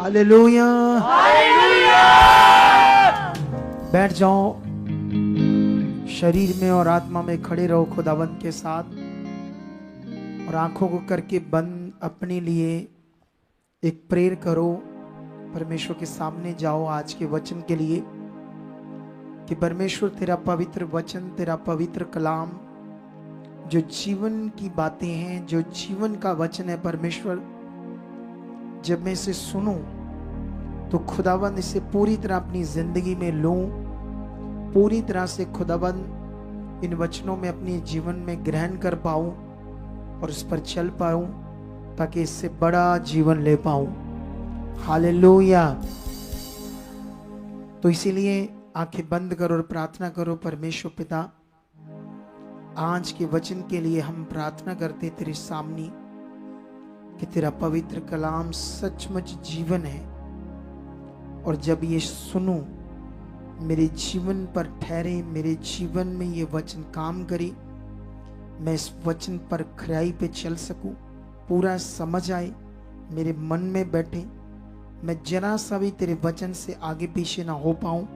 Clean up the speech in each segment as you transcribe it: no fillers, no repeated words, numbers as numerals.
Hallelujah. बैठ जाओ, शरीर में और आत्मा में खड़े रहो खुदावंत के साथ, और आंखों को करके बंद अपने लिए एक प्रेयर करो। परमेश्वर के सामने जाओ आज के वचन के लिए कि परमेश्वर तेरा पवित्र वचन, तेरा पवित्र कलाम जो जीवन की बातें हैं, जो जीवन का वचन है परमेश्वर, जब मैं इसे सुनूं तो खुदावंद इसे पूरी तरह अपनी जिंदगी में लूं, पूरी तरह से खुदावंद इन वचनों में अपने जीवन में ग्रहण कर पाऊं और उस पर चल पाऊं, ताकि इससे बड़ा जीवन ले पाऊं। हालेलुया। तो इसीलिए आंखें बंद करो और प्रार्थना करो। परमेश्वर पिता, आज के वचन के लिए हम प्रार्थना करते तेरे सामने कि तेरा पवित्र कलाम सचमुच जीवन है, और जब ये सुनूं मेरे जीवन पर ठहरे, मेरे जीवन में ये वचन काम करे, मैं इस वचन पर खराई पे चल सकूं, पूरा समझ आए, मेरे मन में बैठे, मैं जरा सा भी तेरे वचन से आगे पीछे ना हो पाऊं।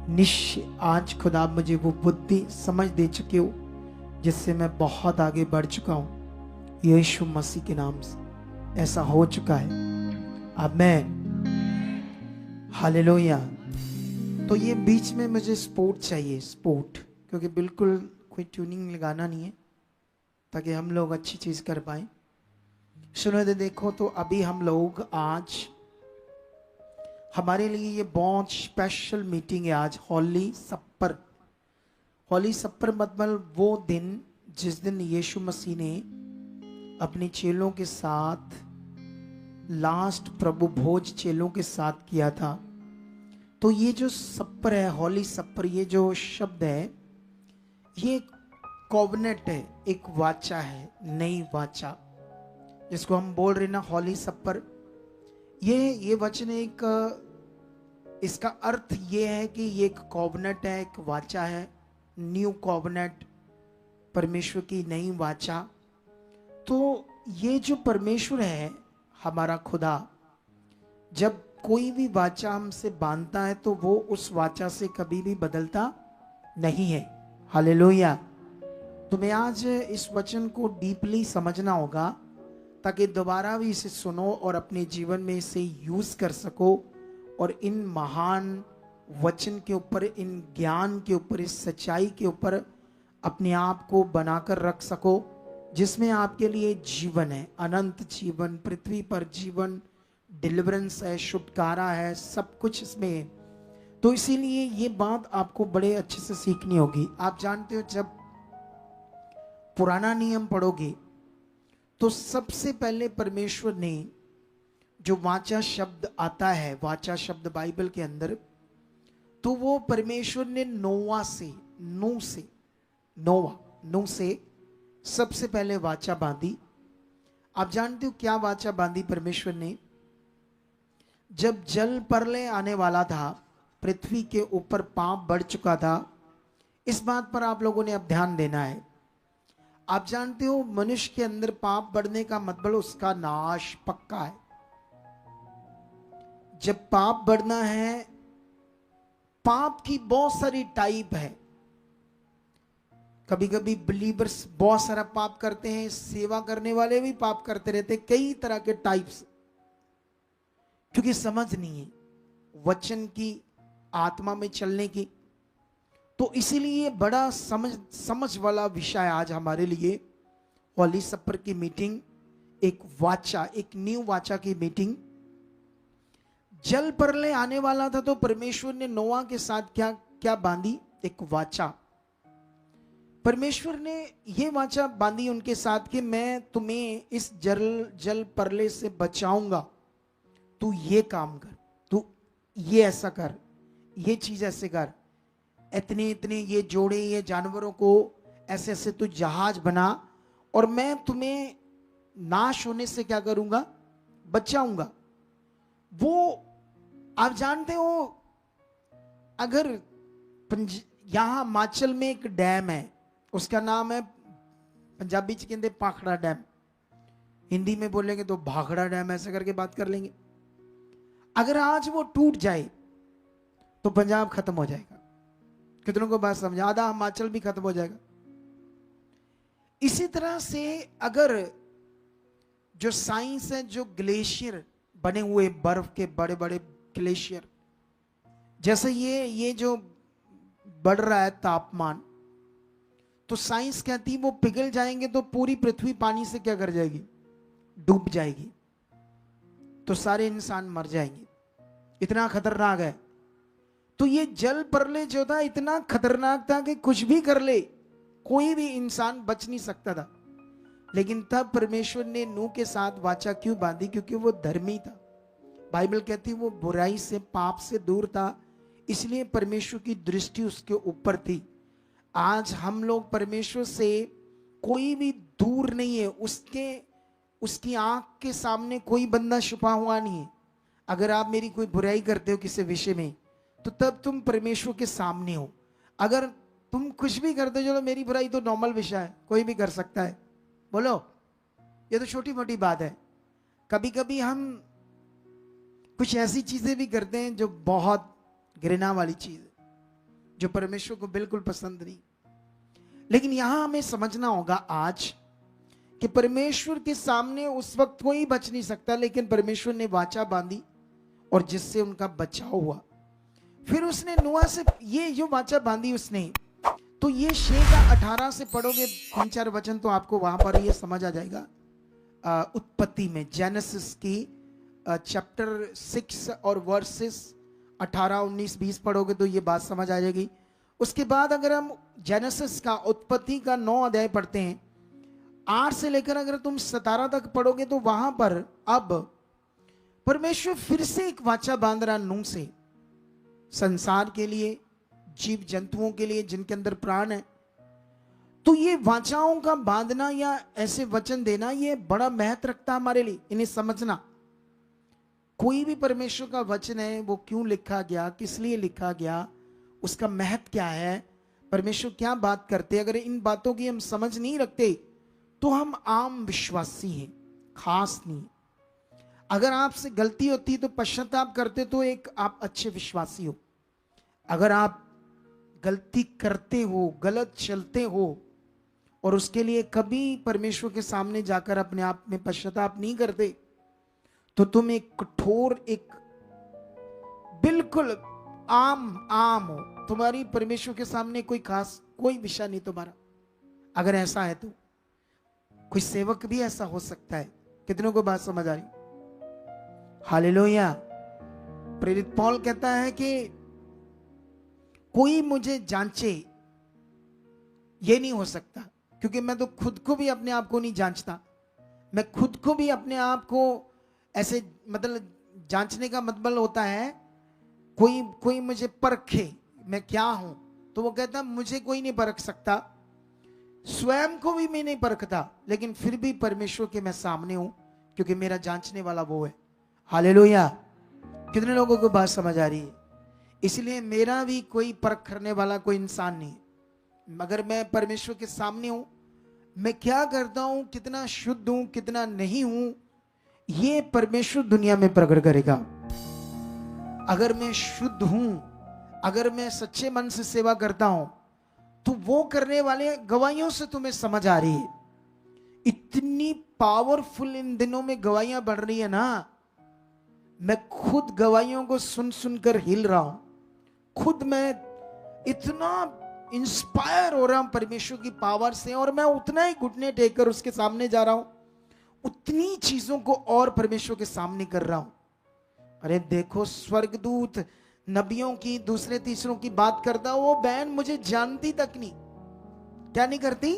निश्चय आज खुदा मुझे वो बुद्धि समझ दे चुके हो जिससे मैं बहुत आगे बढ़ चुका हूं। यीशु मसीह के नाम से ऐसा हो चुका है। आमीन। हालेलुया। तो ये बीच में मुझे स्पोर्ट चाहिए, स्पोर्ट, क्योंकि बिल्कुल कोई ट्यूनिंग लगाना नहीं है, ताकि हम लोग अच्छी चीज कर पाए। सुनो दे, देखो तो अभी हम लोग आज, हमारे लिए ये बहुत स्पेशल मीटिंग है आज, होली सप्पर। होली सप्पर मतलब वो दिन जिस दिन यीशु मसीह ने अपने चेलों के साथ लास्ट प्रभु भोज चेलों के साथ किया था। तो ये जो सप्पर है, होली सप्पर, ये जो शब्द है, ये कोवेनेंट है, एक वाचा है, नई वाचा, जिसको हम बोल रहे ना होली सप्पर। ये वचन एक, इसका अर्थ ये है कि ये एक कोवेनेंट है, एक वाचा है, न्यू कोवेनेंट, परमेश्वर की नई वाचा। तो ये जो परमेश्वर है हमारा खुदा, जब कोई भी वाचा हमसे बांधता है तो वो उस वाचा से कभी भी बदलता नहीं है। हालेलुया। तुम्हें आज इस वचन को डीपली समझना होगा, ताकि दोबारा भी इसे सुनो और अपने जीवन में इसे यूज कर सको, और इन महान वचन के ऊपर, इन ज्ञान के ऊपर, इस सच्चाई के ऊपर अपने आप को बनाकर रख सको, जिसमें आपके लिए जीवन है, अनंत जीवन, पृथ्वी पर जीवन, डिलीवरेंस है, छुटकारा है, सब कुछ इसमें है। तो इसीलिए ये बात आपको बड़े अच्छे से सीखनी होगी। आप जानते हो, जब पुराना नियम पढ़ोगे तो सबसे पहले परमेश्वर ने जो वाचा शब्द आता है, वाचा शब्द बाइबल के अंदर, तो वो परमेश्वर ने नोवा से, नूह से सबसे पहले वाचा बांधी। आप जानते हो क्या वाचा बांधी परमेश्वर ने? जब जल प्रलय आने वाला था, पृथ्वी के ऊपर पाप बढ़ चुका था, इस बात पर आप लोगों ने अब ध्यान देना है। आप जानते हो मनुष्य के अंदर पाप बढ़ने का मतलब उसका नाश पक्का है। जब पाप बढ़ना है, पाप की बहुत सारी टाइप है। कभी कभी बिलीवर्स बहुत सारा पाप करते हैं, सेवा करने वाले भी पाप करते रहते, कई तरह के टाइप्स, क्योंकि समझ नहीं है वचन की, आत्मा में चलने की। तो इसीलिए बड़ा समझ वाला विषय आज हमारे लिए, होली सप्पर की मीटिंग, एक वाचा, एक न्यू वाचा की मीटिंग। जल प्रलय आने वाला था, तो परमेश्वर ने नोआ के साथ क्या क्या बांधी? एक वाचा। परमेश्वर ने ये वाचा बांधी उनके साथ कि मैं तुम्हें इस जल प्रलय से बचाऊंगा, तू ये काम कर, तू ये ऐसा कर, ये चीज ऐसे कर, इतने इतने ये जोड़े, ये जानवरों को ऐसे ऐसे तू जहाज बना, और मैं तुम्हें नाश होने से क्या करूंगा? बचाऊंगा। वो आप जानते हो, अगर यहां हिमाचल में एक डैम है, उसका नाम है, पंजाबी च कहते पाखड़ा डैम, हिंदी में बोलेंगे तो भाखड़ा डैम, ऐसा करके बात कर लेंगे। अगर आज वो टूट जाए तो पंजाब खत्म हो जाएगा। कितनों को बात समझ, आधा हिमाचल भी खत्म हो जाएगा। इसी तरह से अगर जो साइंस है, जो ग्लेशियर बने हुए बर्फ के बड़े बड़े ग्लेशियर, जैसे ये जो बढ़ रहा है तापमान, तो साइंस कहती है वो पिघल जाएंगे तो पूरी पृथ्वी पानी से क्या कर जाएगी, डूब जाएगी, तो सारे इंसान मर जाएंगे। इतना खतरनाक है। तो ये जल प्रलय जो था इतना खतरनाक था कि कुछ भी कर ले कोई भी इंसान बच नहीं सकता था। लेकिन तब परमेश्वर ने नूह के साथ वाचा क्यों बांधी? क्योंकि वो धर्मी था। बाइबल कहती वो बुराई से, पाप से दूर था, इसलिए परमेश्वर की दृष्टि उसके ऊपर थी। आज हम लोग परमेश्वर से कोई भी दूर नहीं है, उसकी आंख के सामने कोई बंदा छुपा हुआ नहीं है। अगर आप मेरी कोई बुराई करते हो किसी विषय में, तो तब तुम परमेश्वर के सामने हो। अगर तुम कुछ भी करते हो, चलो मेरी बुराई तो नॉर्मल विषय है, कोई भी कर सकता है, बोलो ये तो छोटी मोटी बात है। कभी कभी हम कुछ ऐसी चीजें भी करते हैं जो बहुत घृणा वाली चीज है, जो परमेश्वर को बिल्कुल पसंद नहीं। लेकिन यहां हमें समझना होगा आज कि परमेश्वर के सामने उस वक्त कोई बच नहीं सकता, लेकिन परमेश्वर ने वाचा बांधी और जिससे उनका बचाव हुआ। फिर उसने नूह से ये जो वाचा बांधी उसने, तो ये 6 का 18 से पढ़ोगे 3-4 वचन तो आपको वहां पर ये समझ आ जाएगा। उत्पत्ति में जेनेसिस की चैप्टर 6 और वर्सेस 18, 19, 20 पढ़ोगे तो ये बात समझ आ जाएगी। उसके बाद अगर हम जेनेसिस का, उत्पत्ति का 9 अध्याय पढ़ते हैं, 8 से लेकर अगर तुम 17 तक पढ़ोगे तो वहां पर अब परमेश्वर फिर से एक वाचा बांध रहा नूह से, संसार के लिए, जीव जंतुओं के लिए जिनके अंदर प्राण है। तो ये वाचाओं का बांधना या ऐसे वचन देना ये बड़ा महत्व रखता है हमारे लिए, इन्हें समझना। कोई भी परमेश्वर का वचन है, वो क्यों लिखा गया, किस लिए लिखा गया, उसका महत्व क्या है, परमेश्वर क्या बात करते। अगर इन बातों की हम समझ नहीं रखते तो हम आम विश्वासी हैं, खास नहीं। अगर आपसे गलती होती तो पश्चाताप करते तो एक आप अच्छे विश्वासी हो। अगर आप गलती करते हो, गलत चलते हो और उसके लिए कभी परमेश्वर के सामने जाकर अपने आप में पश्चाताप नहीं करते, तो तुम एक कठोर, एक बिल्कुल आम हो। तुम्हारी परमेश्वर के सामने कोई खास कोई विषय नहीं तुम्हारा। अगर ऐसा है तो कोई सेवक भी ऐसा हो सकता है। कितनों को बात समझ आ रही? हालेलुया। प्रेरित पौल कहता है कि कोई मुझे जांचे ये नहीं हो सकता, क्योंकि मैं तो खुद को भी अपने आप को नहीं जांचता। मैं खुद को भी अपने आप को ऐसे, मतलब जांचने का मतलब होता है कोई मुझे परखे मैं क्या हूं, तो वो कहता मुझे कोई नहीं परख सकता, स्वयं को भी मैं नहीं परखता, लेकिन फिर भी परमेश्वर के मैं सामने हूं, क्योंकि मेरा जांचने वाला वो है। हालेलुया। कितने लोगों को बात समझ आ रही है? इसलिए मेरा भी कोई परख करने वाला कोई इंसान नहीं। मगर मैं परमेश्वर के सामने हूं, मैं क्या करता हूं, कितना शुद्ध हूं, कितना नहीं हूं, ये परमेश्वर दुनिया में प्रकट करेगा। अगर मैं शुद्ध हूं, अगर मैं सच्चे मन से सेवा करता हूं, तो वो करने वाले गवाहियों से तुम्हें समझ आ रही है। इतनी पावरफुल इन दिनों में गवाहियां बढ़ रही है ना, मैं खुद गवाहियों को सुन सुनकर हिल रहा हूं। खुद मैं इतना इंस्पायर हो रहा हूं परमेश्वर की पावर से, और मैं उतना ही घुटने टेक कर उसके सामने जा रहा हूं, उतनी चीजों को और परमेश्वर के सामने कर रहा हूं। अरे देखो, स्वर्गदूत नबियों की, दूसरे तीसरों की बात करता, वो बहन मुझे जानती तक नहीं, क्या नहीं करती,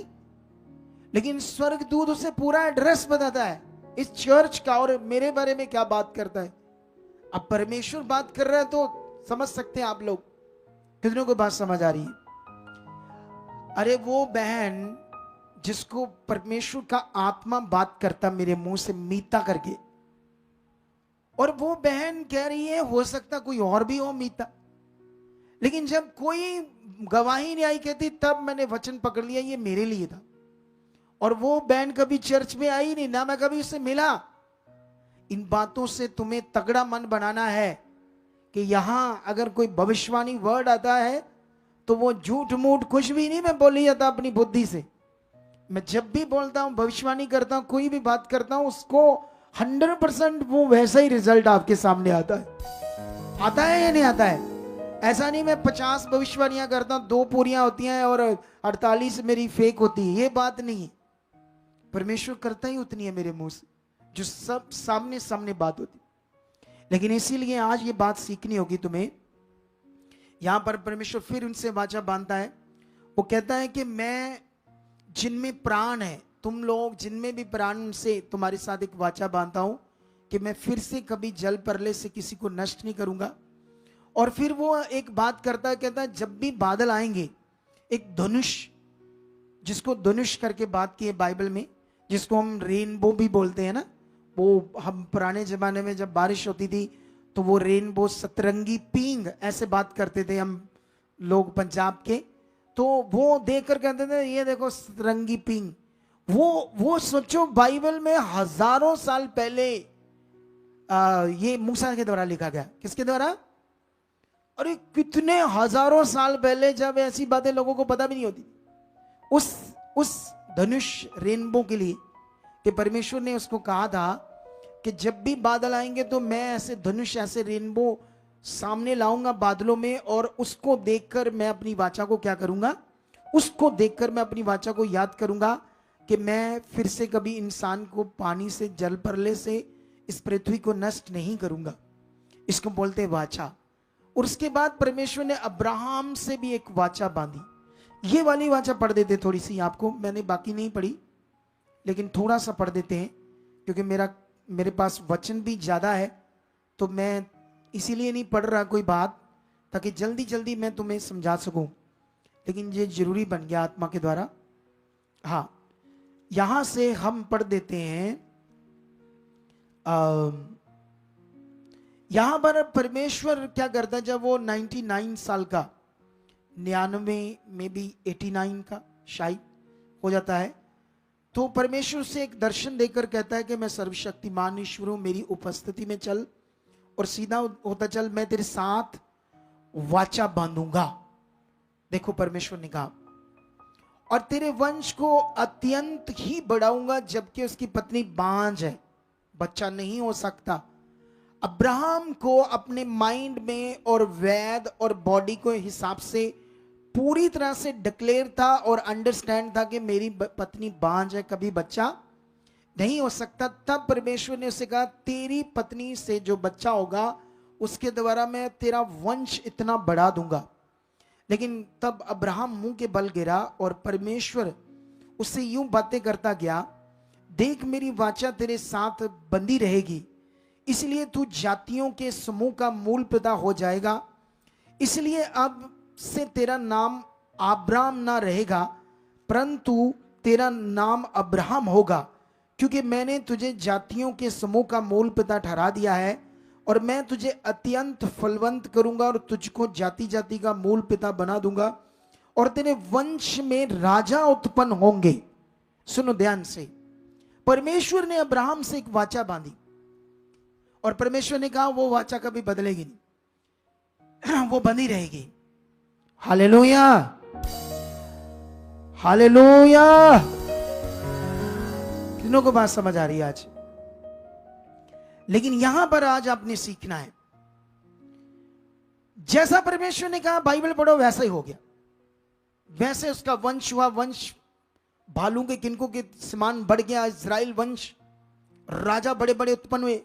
लेकिन स्वर्गदूत उसे पूरा एड्रेस बताता है इस चर्च का और मेरे बारे में क्या बात करता है। अब परमेश्वर बात कर रहा है तो समझ सकते हैं आप लोग। कितनों को बात समझ आ रही है? अरे वो बहन जिसको परमेश्वर का आत्मा बात करता मेरे मुंह से मीता करके, और वो बहन कह रही है हो सकता कोई और भी हो मीता, लेकिन जब कोई गवाही नहीं आई कहती, तब मैंने वचन पकड़ लिया ये मेरे लिए था। और वो बहन कभी चर्च में आई नहीं, ना मैं कभी उससे मिला। इन बातों से तुम्हें तगड़ा मन बनाना है कि यहां अगर कोई भविष्यवाणी वर्ड आता है तो वो झूठ मूठ कुछ भी नहीं मैं बोली जाता अपनी बुद्धि से। मैं जब भी बोलता हूं, भविष्यवाणी करता हूं, कोई भी बात करता हूं, उसको 100% वो वैसा ही रिजल्ट आपके सामने आता है। आता है या नहीं आता है? ऐसा नहीं मैं 50 भविष्यवाणियां करता हूं, 2 पूरियां होती हैं और 48 मेरी फेक होती है, ये बात नहीं है। परमेश्वर करता ही उतनी है मेरे मुंह से जो सब सामने सामने बात होती। लेकिन इसीलिए आज ये बात सीखनी होगी तुम्हें। यहां पर परमेश्वर फिर उनसे वाचा बांधता है। वो कहता है कि मैं जिनमें प्राण है, तुम लोग जिनमें भी प्राण से तुम्हारे साथ एक वाचा बांधता हूं कि मैं फिर से कभी जल परले से किसी को नष्ट नहीं करूंगा। और फिर वो एक बात करता है, कहता है जब भी बादल आएंगे, एक धनुष, जिसको धनुष करके बात की है बाइबल में, जिसको हम रेनबो भी बोलते हैं ना, वो हम पुराने जमाने में जब बारिश होती थी तो वो रेनबो, सतरंगी पींग ऐसे बात करते थे हम लोग पंजाब के। तो वो देखकर कहते थे ये देखो सतरंगी पींग। वो सोचो बाइबल में हजारों साल पहले ये मूसा के द्वारा लिखा गया। किसके द्वारा? अरे कितने हजारों साल पहले, जब ऐसी बातें लोगों को पता भी नहीं होती, उस धनुष रेनबो के लिए कि परमेश्वर ने उसको कहा था कि जब भी बादल आएंगे तो मैं ऐसे धनुष, ऐसे रेनबो सामने लाऊंगा बादलों में, और उसको देखकर मैं अपनी वाचा को क्या करूंगा? उसको देखकर मैं अपनी वाचा को याद करूंगा कि मैं फिर से कभी इंसान को पानी से, जल परले से इस पृथ्वी को नष्ट नहीं करूंगा। इसको बोलते वाचा। और उसके बाद परमेश्वर ने अब्राहम से भी एक वाचा बांधी। ये वाली वाचा पढ़ देते थोड़ी सी आपको, मैंने बाकी नहीं पढ़ी लेकिन थोड़ा सा पढ़ देते हैं क्योंकि मेरे पास वचन भी ज्यादा है, तो मैं इसीलिए नहीं पढ़ रहा कोई बात, ताकि जल्दी जल्दी मैं तुम्हें समझा सकूं, लेकिन ये जरूरी बन गया आत्मा के द्वारा। हाँ, यहां से हम पढ़ देते हैं। यहां पर परमेश्वर क्या करता है, जब वो 99 साल का, 99 में भी 89 का शायद हो जाता है, तो परमेश्वर से एक दर्शन देकर कहता है कि मैं सर्वशक्तिमान ईश्वर हूं, मेरी उपस्थिति में चल और सीधा होता चल, मैं तेरे साथ वाचा बांधूंगा। देखो परमेश्वर ने कहा, और तेरे वंश को अत्यंत ही बढ़ाऊंगा, जबकि उसकी पत्नी बांझ है, बच्चा नहीं हो सकता। अब्राहम को अपने माइंड में और वेद और बॉडी को हिसाब से पूरी तरह से डिक्लेयर था और अंडरस्टैंड था कि मेरी पत्नी बांझ है, कभी बच्चा नहीं हो सकता। तब परमेश्वर ने उसे कहा तेरी पत्नी से जो बच्चा होगा उसके द्वारा मैं तेरा वंश इतना बढ़ा दूंगा। लेकिन तब अब्राहम मुंह के बल गिरा और परमेश्वर उससे यूं बातें करता गया, देख मेरी वाचा तेरे साथ बंधी रहेगी, इसलिए तू जातियों के समूह का मूल पिता हो जाएगा। इसलिए अब से तेरा नाम अब्राम ना रहेगा, परंतु तेरा नाम अब्राहम होगा, क्योंकि मैंने तुझे जातियों के समूह का मूल पिता ठहरा दिया है, और मैं तुझे अत्यंत फलवंत करूंगा और तुझको जाति जाति का मूल पिता बना दूंगा, और तेरे वंश में राजा उत्पन्न होंगे। सुनो ध्यान से, परमेश्वर ने अब्राहम से एक वाचा बांधी और परमेश्वर ने कहा वो वाचा कभी बदलेगी नहीं, वो बनी रहेगी। Hallelujah, hallelujah. कितनों को बात समझ आ रही है आज? लेकिन यहां पर आज आपने सीखना है, जैसा परमेश्वर ने कहा बाइबल पढ़ो वैसा ही हो गया, वैसे उसका वंश हुआ। वंश भालू के किनको के समान बढ़ गया, इजराइल वंश, राजा बड़े बड़े उत्पन्न हुए।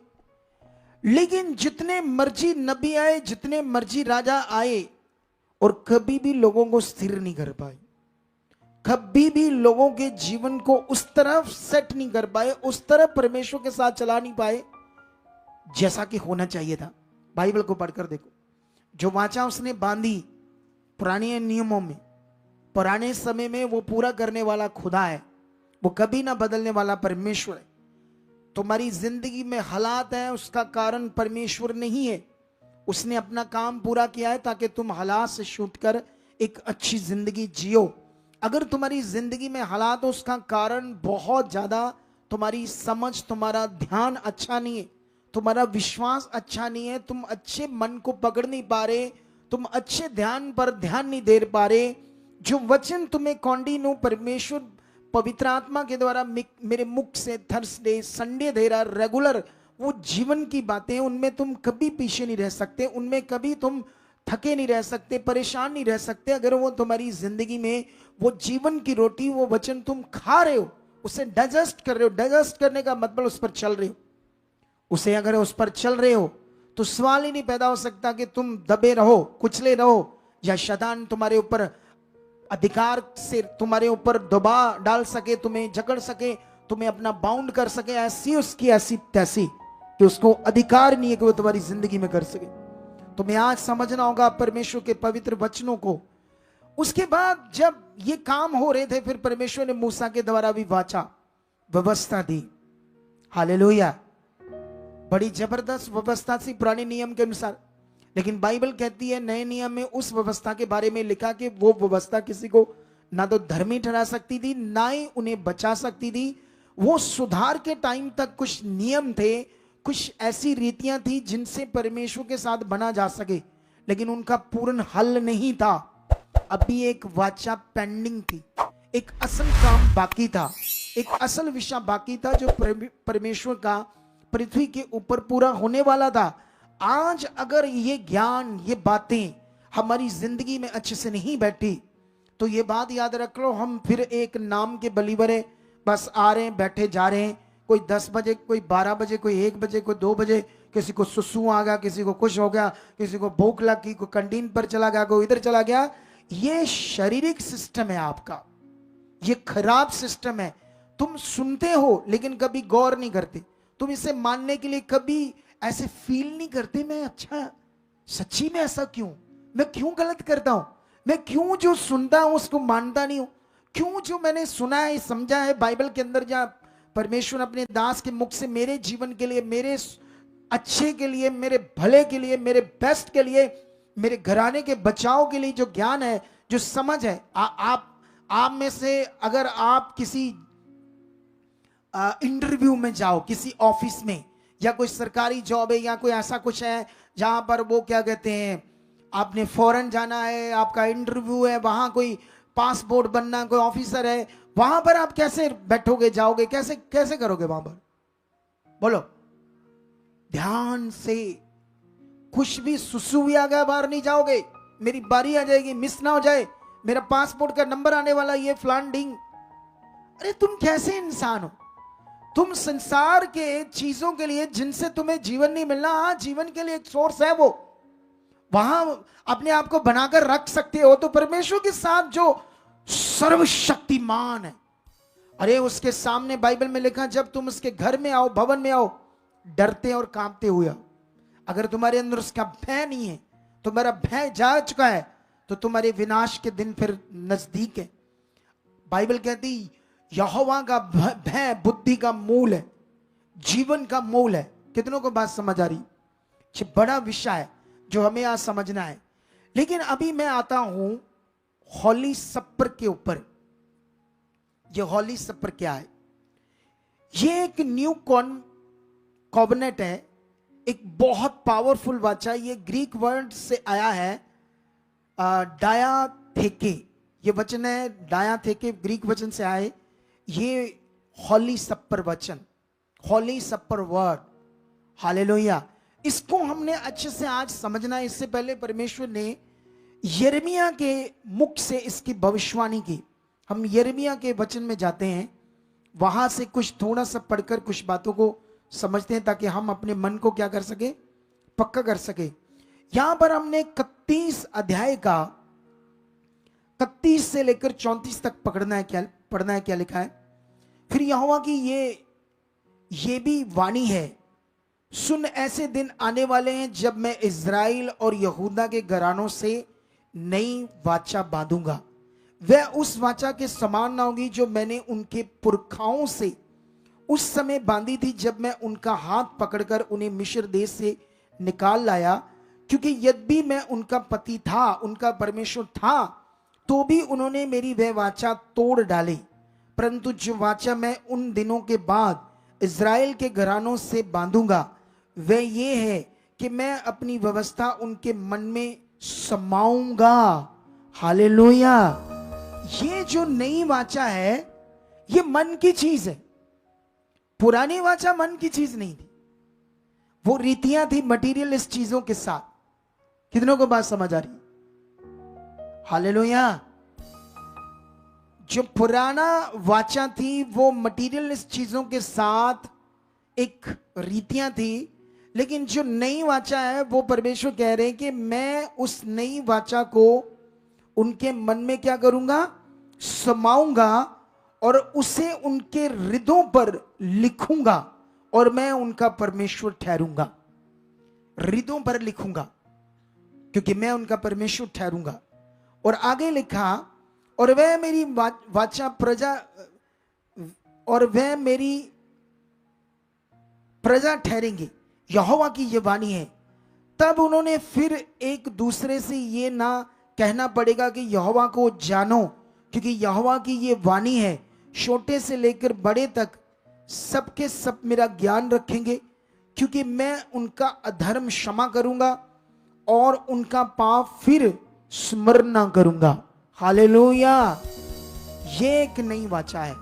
लेकिन जितने मर्जी नबी आए, जितने मर्जी राजा आए, और कभी भी लोगों को स्थिर नहीं कर पाए, कभी भी लोगों के जीवन को उस तरफ सेट नहीं कर पाए, उस तरफ परमेश्वर के साथ चला नहीं पाए जैसा कि होना चाहिए था। बाइबल को पढ़कर देखो, जो वाचा उसने बांधी पुराने नियमों में, पुराने समय में, वो पूरा करने वाला खुदा है, वो कभी ना बदलने वाला परमेश्वर है। तुम्हारी जिंदगी में हालात है, उसका कारण परमेश्वर नहीं है, उसने अपना काम पूरा किया है ताकि तुम हालात से छूट कर एक अच्छी जिंदगी जियो। अगर तुम्हारी जिंदगी में हालात हो, उसका कारण बहुत ज्यादा तुम्हारी समझ, तुम्हारा ध्यान अच्छा नहीं है, तुम्हारा विश्वास अच्छा नहीं है, तुम अच्छे मन को पकड़ नहीं पा रहे, तुम अच्छे ध्यान पर ध्यान नहीं दे पा रहे, जो वचन तुम्हें कॉन्टिन्यू परमेश्वर पवित्र आत्मा के द्वारा मेरे मुख से थर्सडे संडे दे रहा रेगुलर, वो जीवन की बातें, उनमें तुम कभी पीछे नहीं रह सकते, उनमें कभी तुम थके नहीं रह सकते, परेशान नहीं रह सकते। अगर वो तुम्हारी जिंदगी में वो जीवन की रोटी, वो वचन तुम खा रहे हो, उसे डाइजेस्ट कर रहे हो, डाइजेस्ट करने का मतलब उस पर चल रहे हो, उसे अगर उस पर चल रहे हो तो सवाल ही नहीं पैदा हो सकता कि तुम दबे रहो, कुचले रहो, या शैतान तुम्हारे ऊपर अधिकार से तुम्हारे ऊपर दबाव डाल सके, तुम्हें जकड़ सके, तुम्हें अपना बाउंड कर सके, ऐसी उसकी ऐसी तैसी कि उसको अधिकार नहीं है कि वो तुम्हारी जिंदगी में कर सके। तुम्हें आज समझना होगा परमेश्वर के पवित्र वचनों को। उसके बाद जब ये काम हो रहे थे, फिर परमेश्वर ने मूसा के द्वारा भी वाचा व्यवस्था दी। हालेलुया। बड़ी जबरदस्त व्यवस्था थी पुराने नियम के अनुसार, लेकिन बाइबल कहती है नए नियम में उस व्यवस्था के बारे में लिखा कि वो व्यवस्था किसी को ना तो धर्मी ठहरा सकती थी, ना ही उन्हें बचा सकती थी। वो सुधार के टाइम तक कुछ नियम थे, कुछ ऐसी रीतियां थी जिनसे परमेश्वर के साथ बना जा सके, लेकिन उनका पूर्ण हल नहीं था। अभी एक वाचा पेंडिंग थी, एक असल काम बाकी था, एक असल विषय बाकी था जो परमेश्वर का पृथ्वी के ऊपर पूरा होने वाला था। आज अगर ये ज्ञान, ये बातें हमारी जिंदगी में अच्छे से नहीं बैठी तो ये बात याद रख लो, हम फिर एक नाम के बलीवर है, बस आ रहे हैं, बैठे जा रहे हैं। कोई 10 बजे, कोई 12 बजे, कोई 1 बजे, कोई 2 बजे, किसी को सुसु आ गया, किसी को कुछ हो गया, किसी को भूख लगी, कोई कैंटीन पर चला गया, कोई इधर चला गया। ये शारीरिक सिस्टम है आपका, ये खराब सिस्टम है। तुम सुनते हो लेकिन कभी गौर नहीं करते, तुम इसे मानने के लिए कभी ऐसे फील नहीं करते, मैं अच्छा सच्ची में ऐसा क्यों, मैं क्यों गलत करता हूं, मैं क्यों जो सुनता हूं उसको मानता नहीं हूं, क्यों जो मैंने सुना है समझा है बाइबल के अंदर, जहां परमेश्वर अपने दास के मुख से मेरे जीवन के लिए, मेरे अच्छे के लिए, मेरे भले के लिए, मेरे बेस्ट के लिए, मेरे घराने के बचाव के लिए जो ज्ञान है, जो समझ है। आप में से अगर आप किसी इंटरव्यू में जाओ, किसी ऑफिस में, या कोई सरकारी जॉब है, या कोई ऐसा कुछ है जहां पर वो क्या कहते हैं, आपने फॉरेन जाना है, आपका इंटरव्यू है, वहां कोई पासपोर्ट बनना, कोई ऑफिसर है, वहां पर आप कैसे बैठोगे, जाओगे, कैसे कैसे करोगे वहां पर, बोलो? ध्यान से, कुछ भी सुसु भी आ गया बाहर नहीं जाओगे, मेरी बारी आ जाएगी, मिस ना हो जाए, मेरा पासपोर्ट का नंबर आने वाला, ये फलान ढिंग। अरे तुम कैसे इंसान हो? तुम संसार के चीजों के लिए जिनसे तुम्हें जीवन नहीं मिलना, हाँ जीवन के लिए एक सोर्स है, वो वहां अपने आप को बनाकर रख सकते हो, तो परमेश्वर के साथ जो सर्वशक्तिमान है, अरे उसके सामने बाइबल में लिखा, जब तुम उसके घर में आओ, भवन में आओ, डरते और कांपते हुए आओ। अगर तुम्हारे अंदर उसका भय नहीं है, तुम्हारा भय जा चुका है, तो तुम्हारे विनाश के दिन फिर नजदीक है। बाइबल कहती यहोवा का भय बुद्धि का मूल है, जीवन का मूल है। कितनों को बात समझ आ रही? ये बड़ा विषय है जो हमें आज समझना है। लेकिन अभी मैं आता हूं हॉली सपर के ऊपर। ये हॉली सपर क्या है? ये एक न्यू कॉवेनेंट है, एक बहुत पावरफुल वाचा। ये ग्रीक वर्ड से आया है, डायाथेके, ये वचन है डायाथेके, ग्रीक वचन से आए। ये हॉली सपर वचन, हॉली सपर वर्ड, हालेलुया। इसको हमने अच्छे से आज समझना है। इससे पहले परमेश्वर ने यिर्मयाह के मुख से इसकी भविष्यवाणी की। हम यिर्मयाह के वचन में जाते हैं, वहां से कुछ थोड़ा सा पढ़कर कुछ बातों को समझते हैं, ताकि हम अपने मन को क्या कर सके, पक्का कर सके। यहां पर हमने 31 अध्याय का 31 से लेकर 34 तक पढ़ना है। क्या लिखा है? फिर यहोवा की ये भी वाणी है, सुन ऐसे दिन आने वाले हैं जब मैं इज़राइल और यहूदा के घरानों से नई वाचा बांधूंगा। वह उस वाचा के समान ना होगी जो मैंने उनके पुरखाओं से उस समय बांधी थी, जब मैं उनका हाथ पकड़कर उन्हें मिस्र देश से निकाल लाया। क्योंकि यद्यपि मैं उनका पति था, उनका परमेश्वर था, तो भी उन्होंने मेरी वह वाचा तोड़ डाली। परंतु जो वाचा मैं उन दिनों के बाद इज़राइल के घरानों से बांधूंगा, वह ये है कि मैं अपनी व्यवस्था उनके मन में समाऊंगा। हालेलुया। ये जो नई वाचा है ये मन की चीज है। पुरानी वाचा मन की चीज नहीं थी, वो रीतियां थी मटीरियलिस्ट चीजों के साथ। कितनों को बात समझ आ रही? हालेलुया। जो पुराना वाचा थी वो मटीरियलिस्ट चीजों के साथ एक रीतियां थी, लेकिन जो नई वाचा है वो परमेश्वर कह रहे हैं कि मैं उस नई वाचा को उनके मन में क्या करूंगा, समाऊंगा और उसे उनके हृदयों पर लिखूंगा और मैं उनका परमेश्वर ठहरूंगा। हृदयों पर लिखूंगा क्योंकि मैं उनका परमेश्वर ठहरूंगा। और आगे लिखा, और वह मेरी वाचा प्रजा, और वह मेरी प्रजा ठहरेंगे। यहोवा की ये वाणी है। तब उन्होंने फिर एक दूसरे से ये ना कहना पड़ेगा कि यहोवा को जानो, क्योंकि यहोवा की ये वाणी है, छोटे से लेकर बड़े तक सबके सब मेरा ज्ञान रखेंगे, क्योंकि मैं उनका अधर्म क्षमा करूंगा और उनका पाप फिर स्मरण ना करूंगा। हालेलुया। ये एक नई वाचा है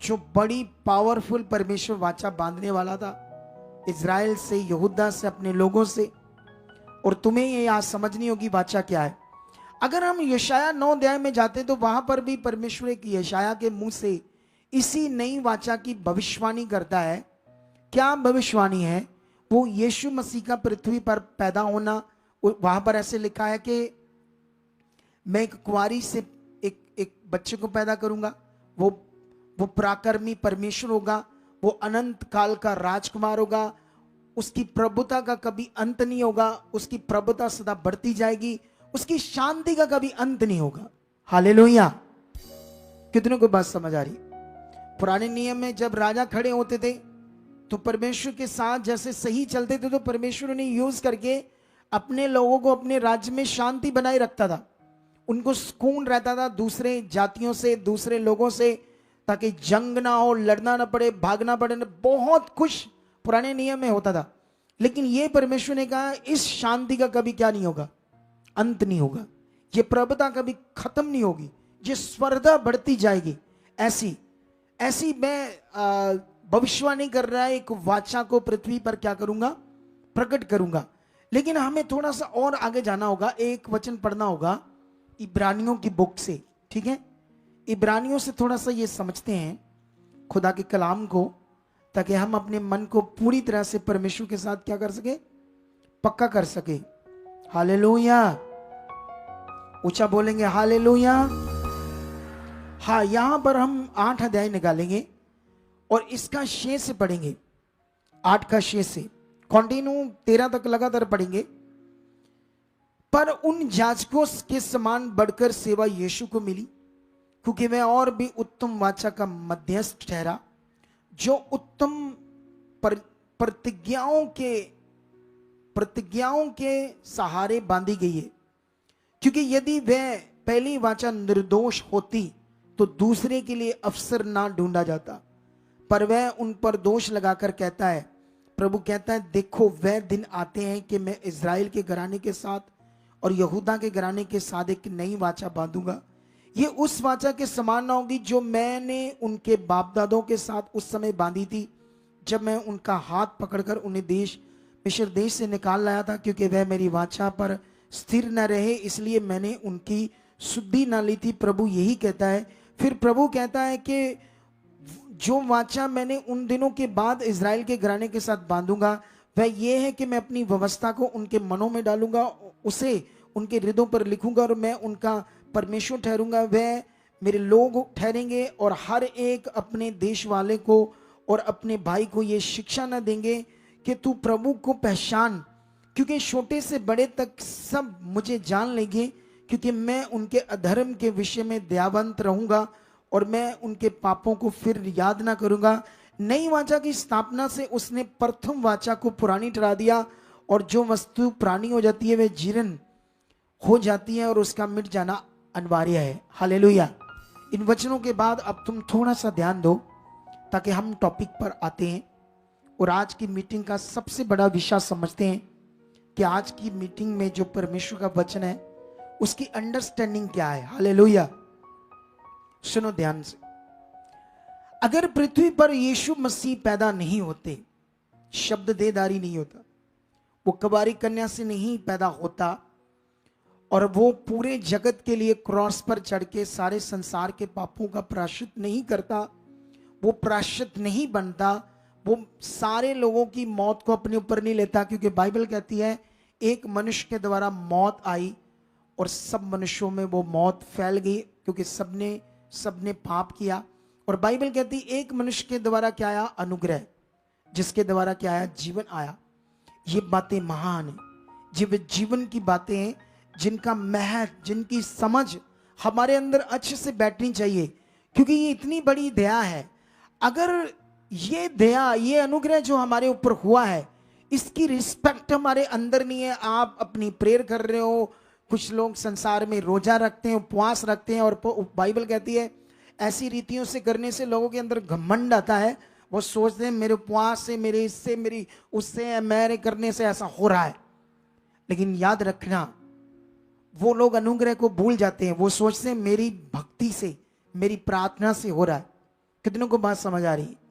जो बड़ी पावरफुल परमेश्वर वाचा बांधने वाला था इज़राइल से, यहूदा से, अपने लोगों से। और तुम्हें ये आज समझनी होगी वाचा क्या है। अगर हम यशाया 9 अध्याय में जाते तो वहां पर भी परमेश्वर एक यशाया के मुंह से इसी नई वाचा की भविष्यवाणी करता है। क्या भविष्यवाणी है? वो यीशु मसीह का पृथ्वी पर पैदा होना। वहां पर ऐसे लिखा है कि मैं एक कुंवारी से एक बच्चे को पैदा करूंगा, वो पराक्रमी परमेश्वर होगा, वो अनंत काल का राजकुमार होगा, उसकी प्रभुता का कभी अंत नहीं होगा, उसकी प्रभुता सदा बढ़ती जाएगी, उसकी शांति का कभी अंत नहीं होगा। हालेलुया। कितनों को बात समझ आ रही? पुराने नियम में जब राजा खड़े होते थे तो परमेश्वर के साथ जैसे सही चलते थे तो परमेश्वर उन्हें यूज करके अपने लोगों को अपने राज्य में शांति बनाए रखता था। उनको सुकून रहता था दूसरे जातियों से, दूसरे लोगों से, ताकि जंग ना हो, लड़ना ना पड़े, भागना पड़े, बहुत कुछ पुराने नियम में होता था। लेकिन ये परमेश्वर ने कहा इस शांति का कभी क्या नहीं होगा, अंत नहीं होगा। ये प्रभुता कभी खत्म नहीं होगी, ये स्वर्धा बढ़ती जाएगी। ऐसी ऐसी मैं भविष्यवाणी कर रहा है, एक वाचा को पृथ्वी पर क्या करूंगा, प्रकट करूंगा। लेकिन हमें थोड़ा सा और आगे जाना होगा, एक वचन पढ़ना होगा इब्रानियों की बुक से। ठीक है, इब्रानियों से थोड़ा सा ये समझते हैं खुदा के कलाम को, ताकि हम अपने मन को पूरी तरह से परमेश्वर के साथ क्या कर सके, पक्का कर सके। हालेलुया। ऊंचा बोलेंगे हालेलुया। हाँ, यहां पर हम 8 अध्याय निकालेंगे और इसका शेष से पढ़ेंगे। 8 का शेष से कंटिन्यू 13 तक लगातार पढ़ेंगे। पर उन याजकों के समान बढ़कर सेवा यीशु को मिली, क्योंकि वह और भी उत्तम वाचा का मध्यस्थ ठहरा, जो उत्तम प्रतिज्ञाओं के सहारे बांधी गई है। क्योंकि यदि वह पहली वाचा निर्दोष होती तो दूसरे के लिए अवसर ना ढूंढा जाता, पर वह उन पर दोष लगाकर कहता है, प्रभु कहता है, देखो वह दिन आते हैं कि मैं इज़राइल के घराने के साथ और यहूदा के घराने के साथ एक नई वाचा बांधूंगा। ये उस वाचा के समान ना होगी जो मैंने उनके बाप दादों के साथ उस समय बांधी थी, जब मैं उनका हाथ पकड़कर उन्हें मिस्र देश से निकाल लाया था, क्योंकि वह मेरी वाचा पर स्थिर न रहे, इसलिए मैंने उनकी शुद्धि न ली थी। प्रभु यही कहता है। फिर प्रभु कहता है कि जो वाचा मैंने उन दिनों के बाद इज़राइल के घराने के साथ बांधूंगा वह ये है कि मैं अपनी व्यवस्था को उनके मनों में डालूंगा, उसे उनके हृदयों पर लिखूंगा और मैं उनका परमेश्वर ठहरूंगा, वह मेरे लोग ठहरेंगे। और हर एक अपने देश वाले को और अपने भाई को ये शिक्षा न देंगे कि तू प्रभु को पहचान, क्योंकि छोटे से बड़े तक सब मुझे जान लेंगे, क्योंकि मैं उनके अधर्म के विषय में दयावंत रहूंगा और मैं उनके पापों को फिर याद ना करूंगा। नई वाचा की स्थापना से उसने प्रथम वाचा को पुरानी ठहरा दिया, और जो वस्तु पुरानी हो जाती है वह जीर्ण हो जाती है और उसका मिट जाना अनिवार्य है। हालेलुया। इन वचनों के बाद अब तुम थोड़ा सा ध्यान दो ताकि हम टॉपिक पर आते हैं। और आज की मीटिंग का सबसे बड़ा विषय समझते हैं कि आज की मीटिंग में जो परमेश्वर का वचन है उसकी अंडरस्टैंडिंग क्या है। हालेलुया। सुनो ध्यान से। अगर पृथ्वी पर यीशु मसीह पैदा नहीं होते, शब्द देहधारी नहीं होता, वो कुंवारी कन्या से नहीं पैदा होता और वो पूरे जगत के लिए क्रॉस पर चढ़ के सारे संसार के पापों का प्रायश्चित नहीं करता, वो प्रायश्चित नहीं बनता, वो सारे लोगों की मौत को अपने ऊपर नहीं लेता, क्योंकि बाइबल कहती है एक मनुष्य के द्वारा मौत आई और सब मनुष्यों में वो मौत फैल गई, क्योंकि सबने पाप किया। और बाइबल कहती है एक मनुष्य के द्वारा क्या आया? अनुग्रह, जिसके द्वारा क्या आया? जीवन आया। ये बातें महान है, जीवन की बातें हैं जिनका महत्व, जिनकी समझ हमारे अंदर अच्छे से बैठनी चाहिए, क्योंकि ये इतनी बड़ी दया है। अगर ये दया, ये अनुग्रह जो हमारे ऊपर हुआ है, इसकी रिस्पेक्ट हमारे अंदर नहीं है। आप अपनी प्रेयर कर रहे हो, कुछ लोग संसार में रोजा रखते हैं, उपवास रखते हैं, और बाइबल कहती है ऐसी रीतियों से करने से लोगों के अंदर घमंड आता है। वो सोचते हैं मेरे उपवास से, मेरे इससे, मेरी उससे, मेरे करने से ऐसा हो रहा है। लेकिन याद रखना, वो लोग अनुग्रह को भूल जाते हैं। वो सोचते हैं मेरी भक्ति से, मेरी प्रार्थना से हो रहा है। कितनों को बात समझ आ रही है?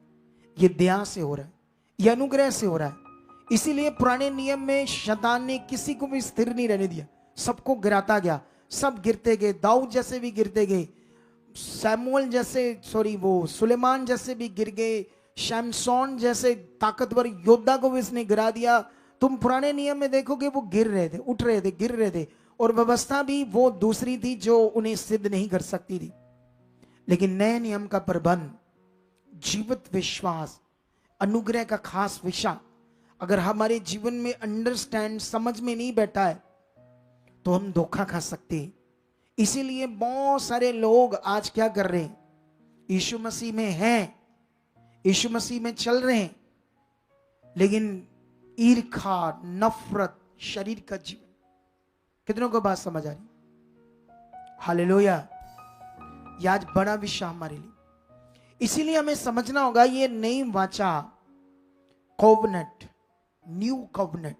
ये दया से हो रहा है, ये अनुग्रह से हो रहा है। इसीलिए पुराने नियम में शैतान ने किसी को भी स्थिर नहीं रहने दिया, सबको गिराता गया, सब गिरते गए। दाऊद जैसे भी गिरते गए, वो सुलेमान जैसे भी गिर गए, शमसोन जैसे ताकतवर योद्धा को भी इसने गिरा दिया। तुम पुराने नियम में देखोगे वो गिर रहे थे, उठ रहे थे, गिर रहे थे, और व्यवस्था भी वो दूसरी थी जो उन्हें सिद्ध नहीं कर सकती थी। लेकिन नए नियम का प्रबंध, जीवित विश्वास, अनुग्रह का खास विषय अगर हमारे जीवन में अंडरस्टैंड, समझ में नहीं बैठा है तो हम धोखा खा सकते हैं। इसीलिए बहुत सारे लोग आज क्या कर रहे हैं? यीशु मसीह में हैं, यीशु मसीह में चल रहे हैं, लेकिन ईर्खा, नफरत, शरीर का जीवन। कितनों को बात समझ आ रही? हालेलुया। ये आज बड़ा विषय हमारे लिए, इसीलिए हमें समझना होगा ये नई वाचा, कोवेनेंट, न्यू कोवेनेंट,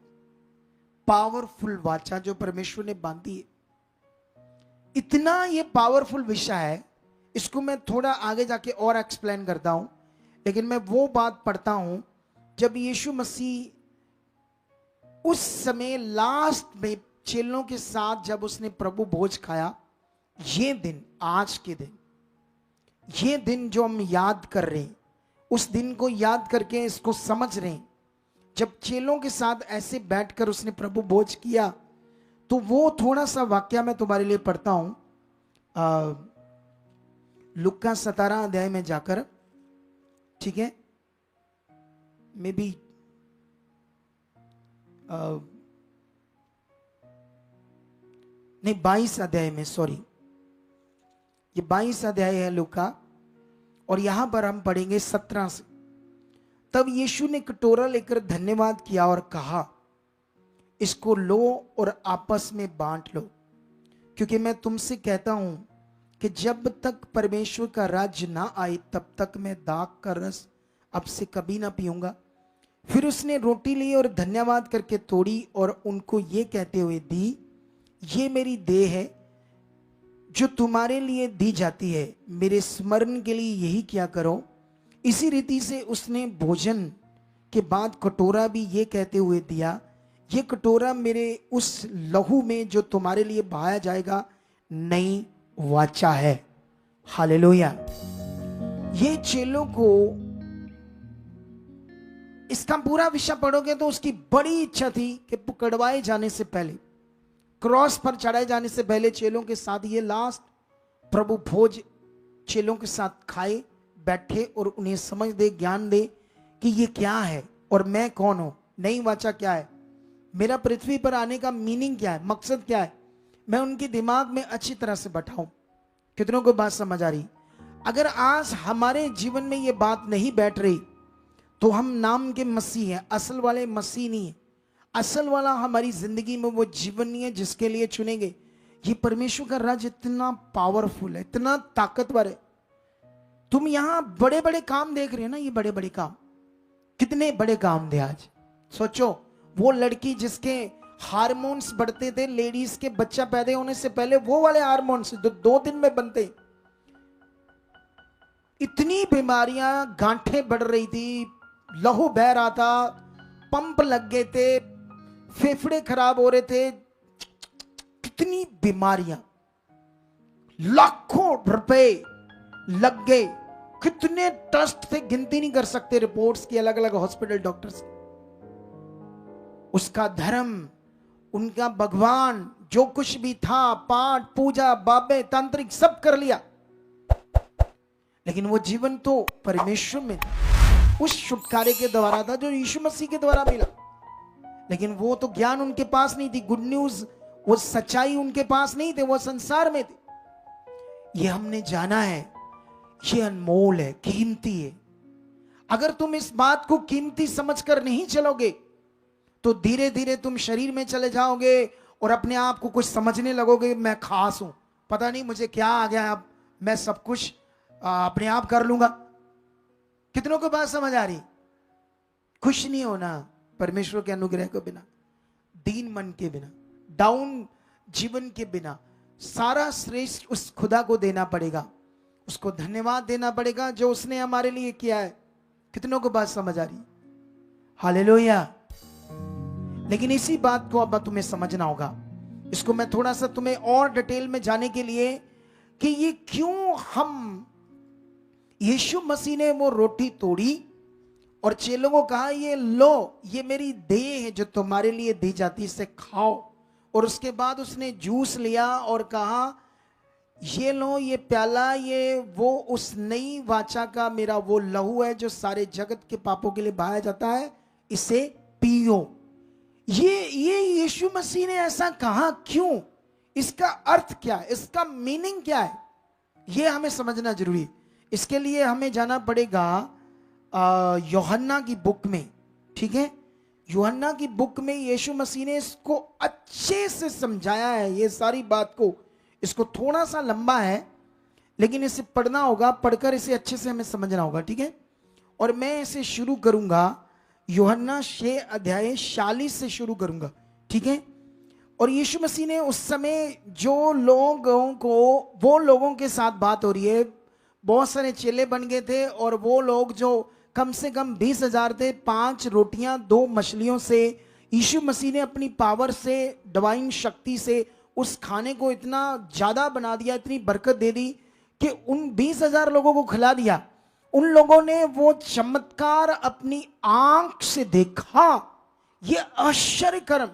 पावरफुल वाचा जो परमेश्वर ने बांधी है। इतना ये पावरफुल विषय है, इसको मैं थोड़ा आगे जाके और एक्सप्लेन करता हूं। लेकिन मैं वो बात पढ़ता हूं जब यीशु मसीह उस समय लास्ट में चेलों के साथ जब उसने प्रभु भोज खाया, ये दिन, आज के दिन, ये दिन जो हम याद कर रहे हैं, उस दिन को याद करके इसको समझ रहे हैं। जब चेलों के साथ ऐसे बैठकर उसने प्रभु भोज किया, तो वो थोड़ा सा वाक्य मैं तुम्हारे लिए पढ़ता हूं। लुक्का 17 अध्याय में जाकर, ठीक है, मे बी नहीं 22 अध्याय में, सॉरी, ये 22 अध्याय है लुका, और यहां पर हम पढ़ेंगे 17 से। तब यीशु ने कटोरा लेकर धन्यवाद किया और कहा, इसको लो और आपस में बांट लो, क्योंकि मैं तुमसे कहता हूं कि जब तक परमेश्वर का राज्य ना आए तब तक मैं दाख का रस अब से कभी ना पीऊंगा। फिर उसने रोटी ली और धन्यवाद करके तोड़ी और उनको ये कहते हुए दी, ये मेरी देह है जो तुम्हारे लिए दी जाती है, मेरे स्मरण के लिए यही किया करो। इसी रीति से उसने भोजन के बाद कटोरा भी ये कहते हुए दिया, ये कटोरा मेरे उस लहू में जो तुम्हारे लिए बहाया जाएगा नई वाचा है। हालेलुया। ये चेलों को, इसका पूरा विषय पढ़ोगे तो उसकी बड़ी इच्छा थी कि पकड़वाए जाने से पहले, क्रॉस पर चढ़ाए जाने से पहले चेलों के साथ ये लास्ट प्रभु भोज चेलों के साथ खाए, बैठे और उन्हें समझ दे, ज्ञान दे कि ये क्या है और मैं कौन हूं, नई वाचा क्या है, मेरा पृथ्वी पर आने का मीनिंग क्या है, मकसद क्या है, मैं उनके दिमाग में अच्छी तरह से बैठाऊं। कितनों को बात समझ आ रही? अगर आज हमारे जीवन में ये बात नहीं बैठ रही तो हम नाम के मसीह हैं, असल वाले मसीह नहीं है। असल वाला हमारी जिंदगी में वो जीवन नहीं है जिसके लिए चुनेंगे। ये परमेश्वर का राज इतना पावरफुल है, इतना ताकतवर है। तुम यहां बड़े बड़े काम देख रहे हो ना, ये बड़े बड़े काम, कितने बड़े काम थे आज। सोचो, वो लड़की जिसके हार्मोन्स बढ़ते थे, लेडीज के बच्चा पैदा होने से पहले, वो वाले हार्मोन्स जो 2 दिन में बनते, इतनी बीमारियां, गांठें बढ़ रही थी, लहू बह रहा था, पंप लग गए थे, फेफड़े खराब हो रहे थे, कितनी बीमारियां, लाखों रुपए लग गए, कितने टेस्ट थे, गिनती नहीं कर सकते रिपोर्ट्स की, अलग अलग हॉस्पिटल डॉक्टर्स। उसका धर्म, उनका भगवान, जो कुछ भी था, पाठ पूजा बाबे तांत्रिक सब कर लिया, लेकिन वो जीवन तो परमेश्वर में उस छुटकारे के द्वारा था जो यीशु मसीह के द्वारा मिला। लेकिन वो तो ज्ञान उनके पास नहीं थी, गुड न्यूज, वो सच्चाई उनके पास नहीं थे, वो संसार में थे। ये हमने जाना है, ये अनमोल है, कीमती है। अगर तुम इस बात को कीमती समझकर नहीं चलोगे तो धीरे धीरे तुम शरीर में चले जाओगे और अपने आप को कुछ समझने लगोगे, मैं खास हूं, पता नहीं मुझे क्या आ गया, अब मैं सब कुछ अपने आप कर लूंगा। कितनों को बात समझ आ रही? खुश नहीं होना परमेश्वर के अनुग्रह के बिना, दीन मन के बिना, डाउन जीवन के बिना। सारा श्रेष्ठ उस खुदा को देना पड़ेगा, उसको धन्यवाद देना पड़ेगा जो उसने हमारे लिए किया है। कितनों को बात समझ आ रही? हालेलुया। लेकिन इसी बात को अब तुम्हें समझना होगा। इसको मैं थोड़ा सा तुम्हें और डिटेल में जाने के लिए कि ये क्यों हम, यीशु मसीह ने वो रोटी तोड़ी और चेलों को कहा, ये लो, ये मेरी देह है जो तुम्हारे लिए दी जाती, इसे खाओ। और उसके बाद उसने जूस लिया और कहा, ये लो, ये प्याला, ये वो उस नई वाचा का मेरा वो लहू है जो सारे जगत के पापों के लिए बहाया जाता है, इसे पियो। ये यीशु मसीह ने ऐसा कहा क्यों? इसका अर्थ क्या है? इसका मीनिंग क्या है? ये हमें समझना जरूरी है। इसके लिए हमें जाना पड़ेगा यूहन्ना की बुक में, ठीक है? यूहन्ना की बुक में यीशु मसीह ने इसको अच्छे से समझाया है, ये सारी बात को। इसको थोड़ा सा लंबा है लेकिन इसे पढ़ना होगा, पढ़कर इसे अच्छे से हमें समझना होगा, ठीक है? और मैं इसे शुरू करूंगा यूहन्ना 6 अध्याय 46 से शुरू करूंगा, ठीक है? और यीशु मसीह ने उस समय जो लोगों को, वो लोगों के साथ बात हो रही है, बहुत सारे चेले बन गए थे और वो लोग जो कम से कम 20,000 थे, 5 रोटियां 2 मछलियों से यीशु मसीह ने अपनी पावर से, डिवाइन शक्ति से उस खाने को इतना ज्यादा बना दिया, इतनी बरकत दे दी कि उन 20,000 लोगों को खिला दिया। उन लोगों ने वो चमत्कार अपनी आंख से देखा, ये आश्चर्य कर्म।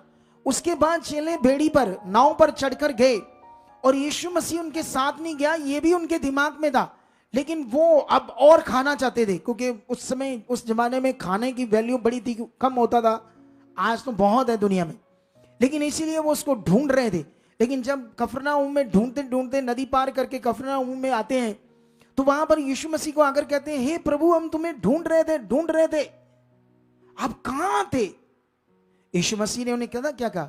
उसके बाद चेले बेड़ी पर, नाव पर चढ़कर गए और यीशु मसीह उनके साथ नहीं गया, ये भी उनके दिमाग में था, लेकिन वो अब और खाना चाहते थे, क्योंकि उस समय, उस जमाने में खाने की वैल्यू बड़ी थी, कम होता था, आज तो बहुत है दुनिया में, लेकिन इसीलिए वो उसको ढूंढ रहे थे। लेकिन जब कफरनहूम में ढूंढते ढूंढते नदी पार करके कफरनहूम में आते हैं तो वहां पर यीशु मसीह को आकर कहते हैं, हे प्रभु, हम तुम्हें ढूंढ रहे थे, आप कहां थे? यीशु मसीह ने उन्हें क्या कहा?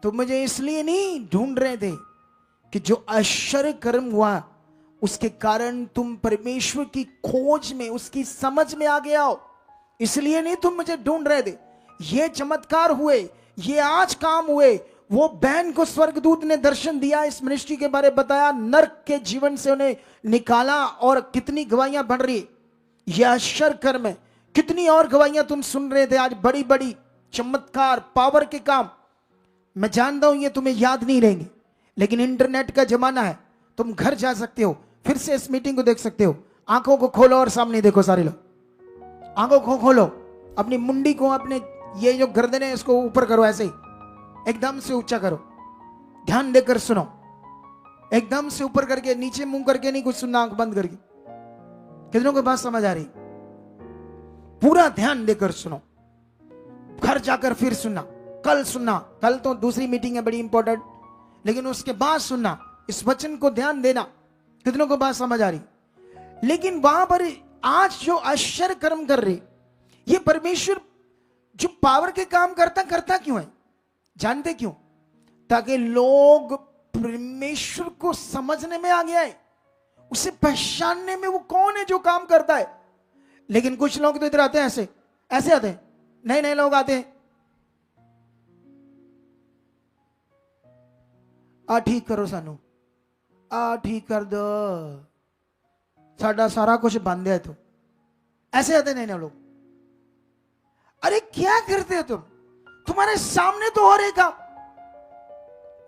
तुम मुझे इसलिए नहीं ढूंढ रहे थे कि जो आश्चर्य कर्म हुआ उसके कारण तुम परमेश्वर की खोज में, उसकी समझ में आ गए हो, इसलिए नहीं तुम मुझे ढूंढ रहे थे। ये चमत्कार हुए, ये आज काम हुए। वो बहन को स्वर्गदूत ने दर्शन दिया, इस मिनिस्ट्री के बारे में बताया, नर्क के जीवन से उन्हें निकाला, और कितनी गवाहियां बढ़ रही। यह आश्चर्य कर्म है। कितनी और गवाहियां तुम सुन रहे थे आज, बड़ी बड़ी चमत्कार, पावर के काम। मैं जानता हूं ये तुम्हें याद नहीं रहेंगे, लेकिन इंटरनेट का जमाना है, तुम घर जा सकते हो, फिर से इस मीटिंग को देख सकते हो। आंखों को खोलो और सामने देखो सारे लोग। आंखों को खोलो, अपनी मुंडी को, अपने ये जो गर्दन है इसको ऊपर करो, ऐसे ही एकदम से ऊंचा करो, ध्यान देकर सुनो, एकदम से ऊपर करके, नीचे मुंह करके नहीं कुछ सुनना, आंख बंद करके। कितनों को बात समझ आ रही? पूरा ध्यान देकर सुनो, घर जाकर फिर सुनना, कल सुनना, कल तो दूसरी मीटिंग है बड़ी इंपॉर्टेंट, लेकिन उसके बाद सुनना, इस वचन को ध्यान देना। कितनों को बात समझ आ रही? लेकिन वहां पर आज जो आश्चर्य कर्म कर रहे, ये परमेश्वर जो पावर के काम करता क्यों है? जानते क्यों? ताकि लोग परमेश्वर को समझने में आ गया है, उसे पहचानने में, वो कौन है जो काम करता है। लेकिन कुछ लोग तो इधर आते हैं ऐसे, ऐसे आते हैं, नए नए लोग आते हैं, आ ठीक करो सानू, आ ठीक कर दो, साडा सारा कुछ बंद है तो। ऐसे आते नए नए लोग। अरे क्या करते हो तुम, तुम्हारे सामने तो हो रहेगा।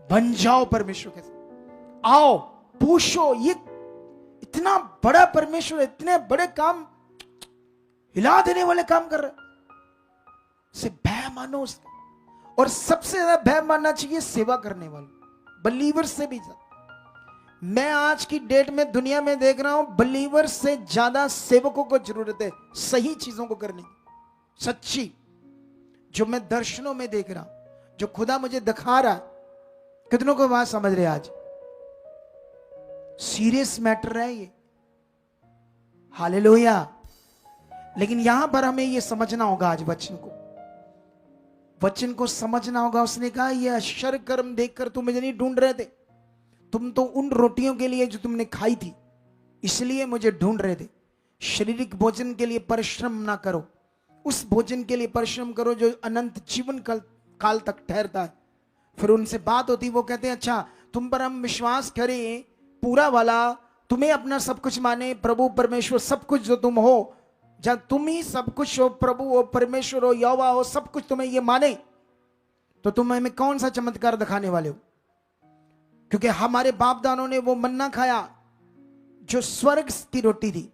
बन जाओ परमेश्वर के साथ, आओ पूछो। ये इतना बड़ा परमेश्वर, इतने बड़े काम, हिला देने वाले काम कर रहे, से भय मानो उसका। और सबसे ज्यादा भय मानना चाहिए सेवा करने वाले बलीवर से भी ज्यादा। मैं आज की डेट में दुनिया में देख रहा हूं, बलीवर से ज्यादा सेवकों को जरूरत है सही चीजों को करने की, सच्ची, जो मैं दर्शनों में देख रहा हूं, जो खुदा मुझे दिखा रहा। कितनों को बात समझ रहे आज? सीरियस मैटर है ये, हालेलुया। लेकिन यहां पर हमें ये समझना होगा, आज वचन को समझना होगा। उसने कहा ये अशर कर्म देखकर तुम मुझे नहीं ढूंढ रहे थे, तुम तो उन रोटियों के लिए जो तुमने खाई थी इसलिए मुझे ढूंढ रहे थे। शारीरिक भोजन के लिए परिश्रम ना करो, उस भोजन के लिए परिश्रम करो जो अनंत जीवन काल तक ठहरता है। फिर उनसे बात होती, वो कहते हैं अच्छा तुम पर हम विश्वास करें पूरा वाला, तुम्हें अपना सब कुछ माने, प्रभु परमेश्वर सब कुछ जो तुम हो, जब तुम ही सब कुछ हो, प्रभु हो, परमेश्वर हो, यहोवा हो, सब कुछ तुम्हें ये माने, तो तुम हमें कौन सा चमत्कार दिखाने वाले हो? क्योंकि हमारे बाप दानों ने वो मन्ना खाया जो स्वर्ग की रोटी थी,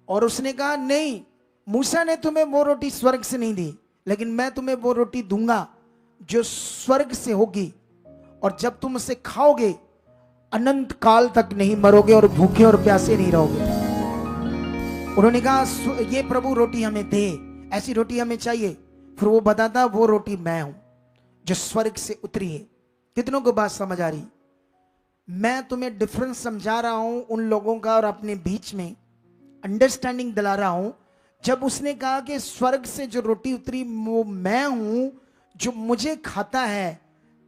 और उसने कहा नहीं, मूसा ने तुम्हें वो रोटी स्वर्ग से नहीं दी, लेकिन मैं तुम्हें वो रोटी दूंगा जो स्वर्ग से होगी, और जब तुम उसे खाओगे अनंत काल तक नहीं मरोगे और भूखे और प्यासे नहीं रहोगे। उन्होंने कहा ये प्रभु रोटी हमें दे, ऐसी रोटी हमें चाहिए। फिर वो बताता वो रोटी मैं हूं जो स्वर्ग से उतरी है। कितनों को बात समझ आ रही? मैं तुम्हें डिफरेंस समझा रहा हूं उन लोगों का और अपने बीच में अंडरस्टैंडिंग दिला रहा हूं। जब उसने कहा कि स्वर्ग से जो रोटी उतरी वो मैं हूं, जो मुझे खाता है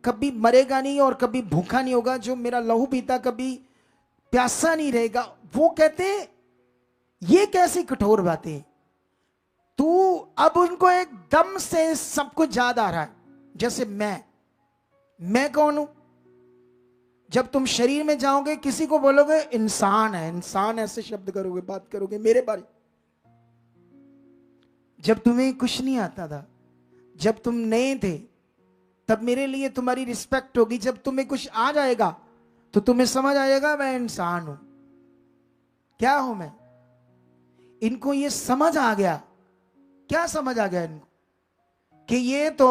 कभी मरेगा नहीं और कभी भूखा नहीं होगा, जो मेरा लहू पीता कभी प्यासा नहीं रहेगा। वो कहते ये कैसी कठोर बातें। तू अब उनको एकदम से सब कुछ याद आ रहा है, जैसे मैं कौन हूं। जब तुम शरीर में जाओगे किसी को बोलोगे इंसान है, इंसान ऐसे शब्द करोगे, बात करोगे मेरे बारे। जब तुम्हें कुछ नहीं आता था, जब तुम नए थे, तब मेरे लिए तुम्हारी रिस्पेक्ट होगी। जब तुम्हें कुछ आ जाएगा तो तुम्हें समझ आएगा मैं इंसान हूं। क्या हूं मैं? इनको ये समझ आ गया। क्या समझ आ गया इनको? कि ये तो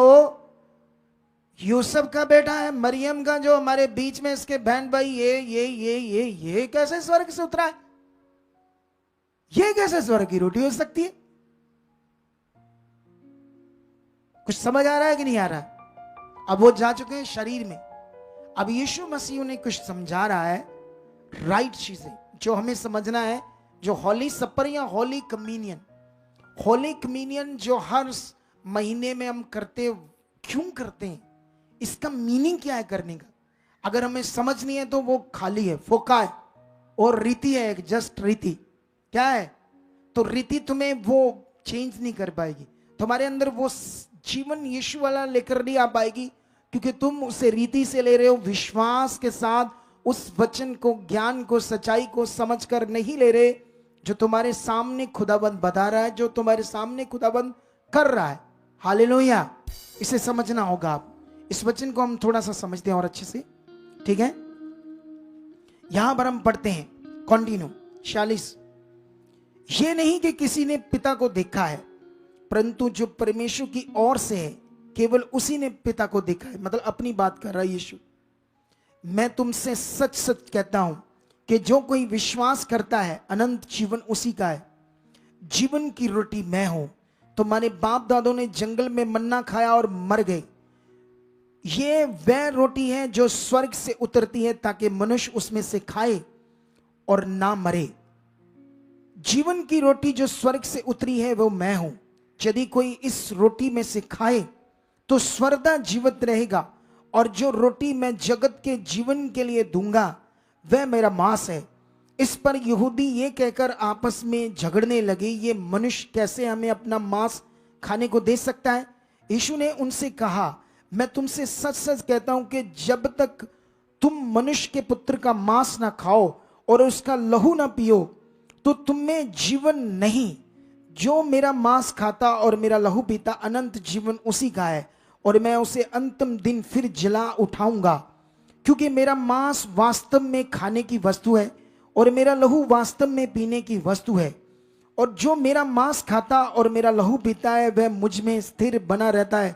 यूसुफ का बेटा है, मरियम का, जो हमारे बीच में इसके बहन भाई, ये कैसे स्वर्ग से उतरा है? ये कैसे स्वर्ग की रोटी हो सकती है? कुछ समझ आ रहा है कि नहीं आ रहा है? अब वो जा चुके हैं शरीर में। अब यीशु मसीह ने कुछ समझा रहा है, राइट चीजें जो हमें समझना है। जो होली सपर या होली कम्युनियन, होली कम्युनियन जो हर महीने में हम करते, क्यों करते हैं, इसका मीनिंग क्या है करने का? अगर हमें समझ नहीं है तो वो खाली है, फोका है, और रीति है एक, जस्ट रीति। क्या है? तो रीति तुम्हें वो चेंज नहीं कर पाएगी, तुम्हारे अंदर वो जीवन यीशु वाला लेकर नहीं आ पाएगी, क्योंकि तुम उसे रीति से ले रहे हो, विश्वास के साथ उस वचन को, ज्ञान को, सच्चाई को समझकर नहीं ले रहे जो तुम्हारे सामने खुदाबंद बता रहा है, जो तुम्हारे सामने खुदाबंद कर रहा है। हालेलुया। इसे समझना होगा। आप इस वचन को हम थोड़ा सा समझते हैं और अच्छे से, ठीक है? यहां पर हम पढ़ते हैं कंटिन्यू 46। ये नहीं कि किसी ने पिता को देखा है, परंतु जो परमेश्वर की ओर से है केवल उसी ने पिता को देखा है। मतलब अपनी बात कर रहा है यीशु। मैं तुमसे सच सच कहता हूं कि जो कोई विश्वास करता है अनंत जीवन उसी का है। जीवन की रोटी मैं हूं। तुम्हारे बाप दादों ने जंगल में मन्ना खाया और मर गए। ये वह रोटी है जो स्वर्ग से उतरती है ताकि मनुष्य उसमें से खाए और ना मरे। जीवन की रोटी जो स्वर्ग से उतरी है वो मैं हूं। यदि कोई इस रोटी में से खाए तो सर्वदा जीवित रहेगा, और जो रोटी मैं जगत के जीवन के लिए दूंगा वह मेरा मांस है। इस पर यहूदी ये कहकर आपस में झगड़ने लगे, ये मनुष्य कैसे हमें अपना मांस खाने को दे सकता है? यीशु ने उनसे कहा, मैं तुमसे सच सच कहता हूं कि जब तक तुम मनुष्य के पुत्र का मांस ना खाओ और उसका लहू ना पियो तो तुम में जीवन नहीं। जो मेरा मांस खाता और मेरा लहू पीता अनंत जीवन उसी का है, और मैं उसे अंतिम दिन फिर जिला उठाऊंगा। क्योंकि मेरा मांस वास्तव में खाने की वस्तु है और मेरा लहू वास्तव में पीने की वस्तु है। और जो मेरा मांस खाता और मेरा लहू पीता है वह मुझ में स्थिर बना रहता है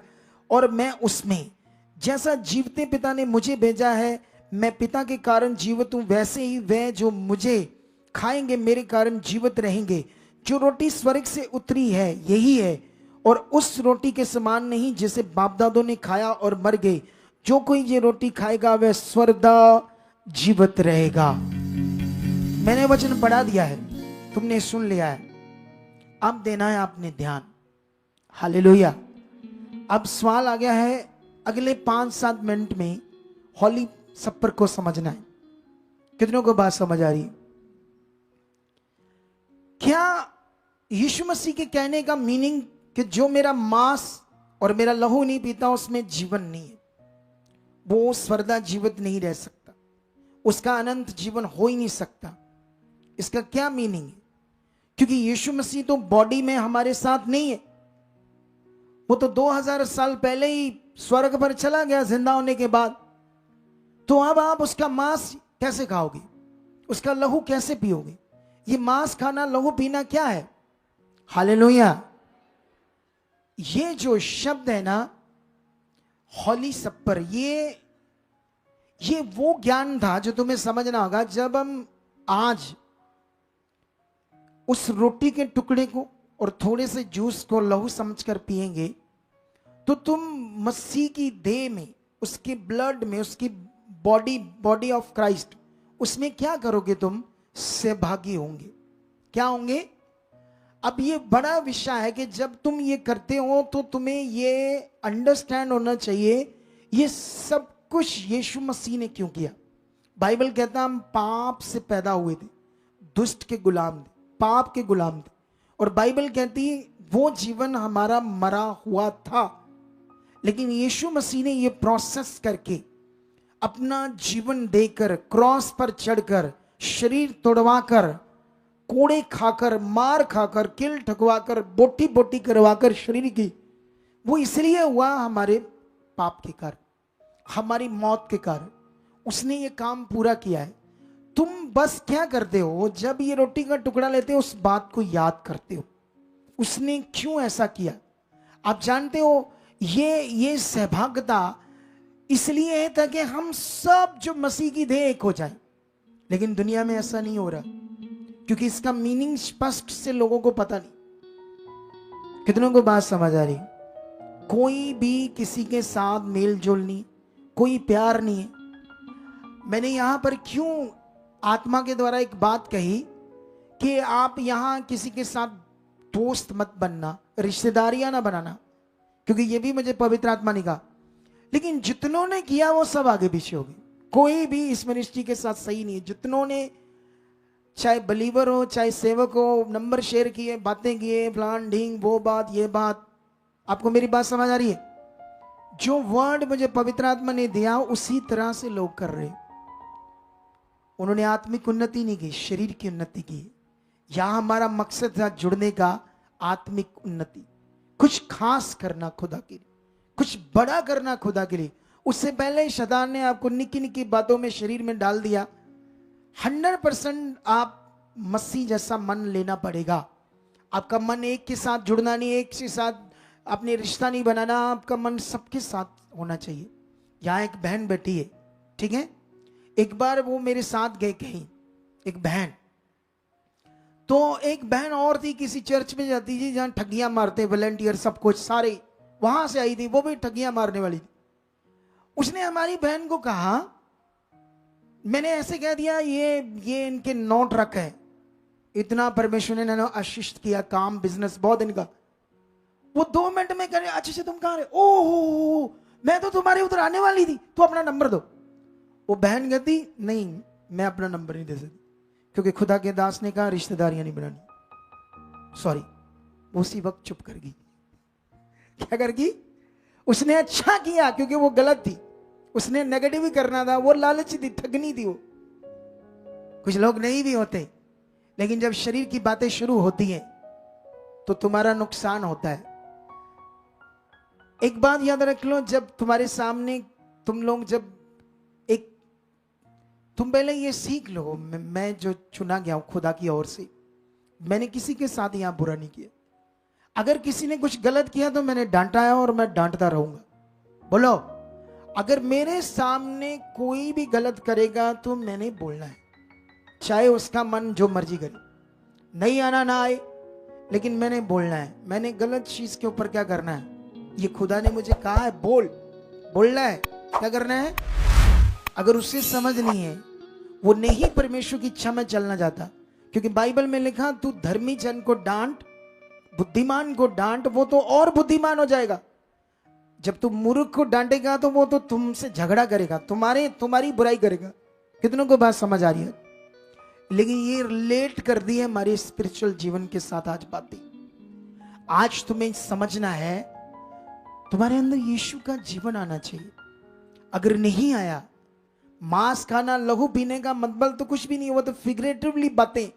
और मैं उसमें। जैसा जीवते पिता ने मुझे भेजा है, मैं पिता के कारण जीवित हूं, वैसे ही वह जो मुझे खाएंगे मेरे कारण जीवित रहेंगे। जो रोटी स्वर्ग से उतरी है यही है, और उस रोटी के समान नहीं जिसे बाप दादों ने खाया और मर गए। जो कोई ये रोटी खाएगा वह सर्वदा जीवित रहेगा। मैंने वचन पढ़ा दिया है, तुमने सुन लिया है, अब देना है आपने ध्यान। हालेलुया। अब सवाल आ गया है, अगले 5-7 मिनट में हॉली सपर को समझना है। कितनों को बात समझ आ रही है? क्या यीशु मसीह के कहने का मीनिंग कि जो मेरा मांस और मेरा लहू नहीं पीता उसमें जीवन नहीं है, वो सर्वदा जीवित नहीं रह सकता, उसका अनंत जीवन हो ही नहीं सकता, इसका क्या मीनिंग है? क्योंकि यीशु मसीह तो बॉडी में हमारे साथ नहीं है, वो तो 2000 साल पहले ही स्वर्ग पर चला गया जिंदा होने के बाद। तो अब आप उसका मांस कैसे खाओगे, उसका लहू कैसे पियोगे? ये मांस खाना लहू पीना क्या है? हालेलुया। ये जो शब्द है ना हॉली सपर, ये वो ज्ञान था जो तुम्हें समझना होगा। जब हम आज उस रोटी के टुकड़े को और थोड़े से जूस को लहू समझकर पिएंगे तो तुम मसीह की देह में, उसके ब्लड में, उसकी बॉडी ऑफ क्राइस्ट, उसमें क्या करोगे? तुम सहभागी होंगे। क्या होंगे? अब ये बड़ा विषय है कि जब तुम ये करते हो तो तुम्हें ये अंडरस्टैंड होना चाहिए ये सब कुछ यीशु मसीह ने क्यों किया। बाइबल कहता है हम पाप से पैदा हुए थे, दुष्ट के गुलाम थे, पाप के गुलाम थे, और बाइबल कहती है वो जीवन हमारा मरा हुआ था, लेकिन यीशु मसीह ने ये प्रोसेस करके अपना जीवन देकर, क्रॉस पर चढ़कर, शरीर तोड़वाकर, कोड़े खाकर, मार खाकर, किल ठकवाकर, बोटी बोटी करवाकर शरीर की, वो इसलिए हुआ हमारे पाप के कारण, हमारी मौत के कारण। उसने ये काम पूरा किया है। तुम बस क्या करते हो? जब ये रोटी का टुकड़ा लेते हो उस बात को याद करते हो, उसने क्यों ऐसा किया। आप जानते हो ये सहभागिता इसलिए है ताकि हम सब जो मसीह की देह एक हो जाए, लेकिन दुनिया में ऐसा नहीं हो रहा क्योंकि इसका मीनिंग स्पष्ट से लोगों को पता नहीं। कितनों को बात समझ आ रही? कोई भी किसी के साथ मेल जोल नहीं, कोई प्यार नहीं है। मैंने यहां पर क्यों आत्मा के द्वारा एक बात कही कि आप यहां किसी के साथ दोस्त मत बनना, रिश्तेदारियां ना बनाना, क्योंकि ये भी मुझे पवित्र आत्मा ने कहा। लेकिन जितनों ने किया वो सब आगे पीछे हो गए। कोई भी इस मिनिस्ट्री के साथ सही नहीं है। जितनों ने, चाहे बलीवर हो चाहे सेवक हो, नंबर शेयर किए, बातें किए, फलान ढींग, वो बात ये बात। आपको मेरी बात समझ आ रही है? जो वर्ड मुझे पवित्र आत्मा ने दिया उसी तरह से लोग कर रहे। उन्होंने आत्मिक उन्नति नहीं की, शरीर की उन्नति की। यहां हमारा मकसद था जुड़ने का, आत्मिक उन्नति, कुछ खास करना खुदा के लिए, कुछ बड़ा करना खुदा के लिए। उससे पहले शैतान ने आपको निकी निकी बातों में शरीर में डाल दिया। 100% आप मसीह जैसा मन लेना पड़ेगा। आपका मन एक के साथ जुड़ना नहीं, एक के साथ अपने रिश्ता नहीं बनाना, आपका मन सबके साथ होना चाहिए। यहाँ एक बहन बैठी है, ठीक है, एक बार वो मेरे साथ गए कहीं, एक बहन, तो एक बहन और थी, किसी चर्च में जाती थी जहां ठगियां मारते वॉलंटियर सब कुछ सारे, वहां से आई थी, वो भी ठगियां मारने वाली थी। उसने हमारी बहन को कहा, मैंने ऐसे कह दिया ये इनके नोट रख है, इतना परमेश्वर ने इन्हें आशीष किया, काम बिजनेस बहुत इनका। वो 2 मिनट में करे, अच्छा तुम कहां रहे? ओह मैं तो तुम्हारे उधर आने वाली थी, तो अपना नंबर दो। वो बहन कहती नहीं मैं अपना नंबर नहीं दे सकती, क्योंकि खुदा के दास ने कहा रिश्तेदारियां नहीं बनानी। सॉरी, उसी वक्त चुप कर गई। क्या करेगी? उसने अच्छा किया क्योंकि वो गलत थी, उसने नेगेटिव ही करना था, वो लालची थी, ठगनी थी वो। कुछ लोग नहीं भी होते, लेकिन जब शरीर की बातें शुरू होती हैं तो तुम्हारा नुकसान होता है। एक बात याद रख लो, जब तुम्हारे सामने तुम लोग जब एक तुम पहले ये सीख लो, मैं जो चुना गया हूं खुदा की ओर से, मैंने किसी के साथ यहां बुरा नहीं किया। अगर किसी ने कुछ गलत किया तो मैंने डांटा है और मैं डांटता रहूंगा। बोलो, अगर मेरे सामने कोई भी गलत करेगा तो मैंने बोलना है, चाहे उसका मन जो मर्जी करे, नहीं आना ना आए, लेकिन मैंने बोलना है। मैंने गलत चीज के ऊपर क्या करना है, ये खुदा ने मुझे कहा है, बोलना है। क्या करना है? अगर उसे समझ नहीं है, वो नहीं परमेश्वर की इच्छा में चलना चाहता, क्योंकि बाइबल में लिखा तू धर्मी जन को डांट, बुद्धिमान को डांट, वो तो और बुद्धिमान हो जाएगा। जब तू मूर्ख को डांटेगा तो वो तो तुमसे झगड़ा करेगा, तुम्हारी बुराई करेगा। कितनों को बात समझ आ रही है? लेकिन ये रिलेट कर दी है हमारे स्पिरिचुअल जीवन के साथ आज बातें। आज तुम्हें समझना है, तुम्हारे अंदर यीशु का जीवन आना चाहिए। अगर नहीं आया, मांस खाना लहू पीने का मतलब तो कुछ भी नहीं, वो तो फिगरेटिवली बातें।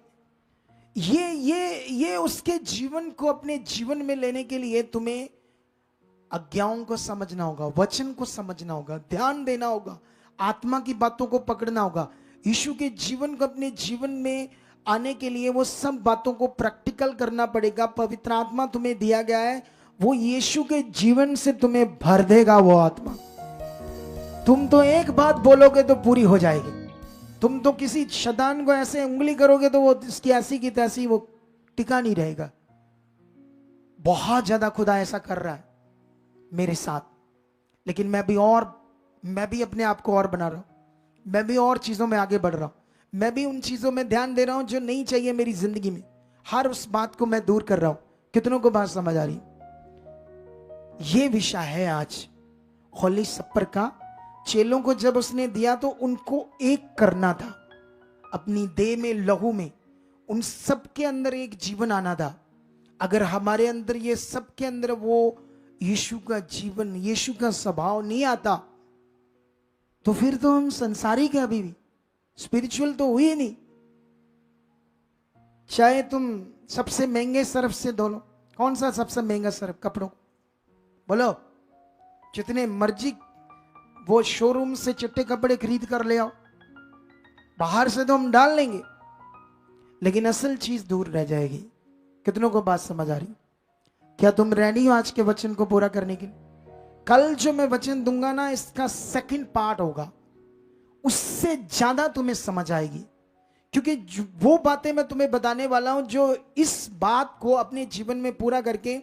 ये उसके जीवन को अपने जीवन में लेने के लिए तुम्हें आज्ञाओं को समझना होगा, वचन को समझना होगा, ध्यान देना होगा, आत्मा की बातों को पकड़ना होगा। यीशु के जीवन को अपने जीवन में आने के लिए वो सब बातों को प्रैक्टिकल करना पड़ेगा। पवित्र आत्मा तुम्हें दिया गया है, वो यीशु के जीवन से तुम्हें भर देगा वो आत्मा। तुम तो एक बात बोलोगे तो पूरी हो जाएगी। तुम तो किसी शैतान को ऐसे उंगली करोगे तो वो इसकी ऐसी की तैसी वो टिका नहीं रहेगा। बहुत ज्यादा खुदा ऐसा कर रहा है मेरे साथ, लेकिन मैं भी अपने आप को और बना रहा हूं, मैं भी और चीजों में आगे बढ़ रहा हूं, मैं भी उन चीजों में ध्यान दे रहा हूं जो नहीं चाहिए मेरी जिंदगी में। हर उस बात को मैं दूर कर रहा हूं। कितनों को बात समझ आ रही? ये विषय है आज होली सप्पर का। चेलों को जब उसने दिया तो उनको एक करना था, अपनी देह में, लहू में, उन सब के अंदर एक जीवन आना था। अगर हमारे अंदर ये सब के अंदर वो यीशु का जीवन, यीशु का स्वभाव नहीं आता, तो फिर तो हम संसारिक है, अभी भी स्पिरिचुअल तो हुई नहीं। चाहे तुम सबसे महंगे सर्फ से धो लो, कौन सा सबसे महंगा सर्फ? कपड़ों को बोलो, जितने मर्जी वो शोरूम से चिट्टे कपड़े खरीद कर ले आओ, बाहर से तो हम डाल लेंगे, लेकिन असल चीज दूर रह जाएगी। कितनों को बात समझ आ रही? क्या तुम रेडी हो आज के वचन को पूरा करने के लिए? कल जो मैं वचन दूंगा ना, इसका सेकंड पार्ट होगा, उससे ज्यादा तुम्हें समझ आएगी, क्योंकि वो बातें मैं तुम्हें बताने वाला हूं जो इस बात को अपने जीवन में पूरा करके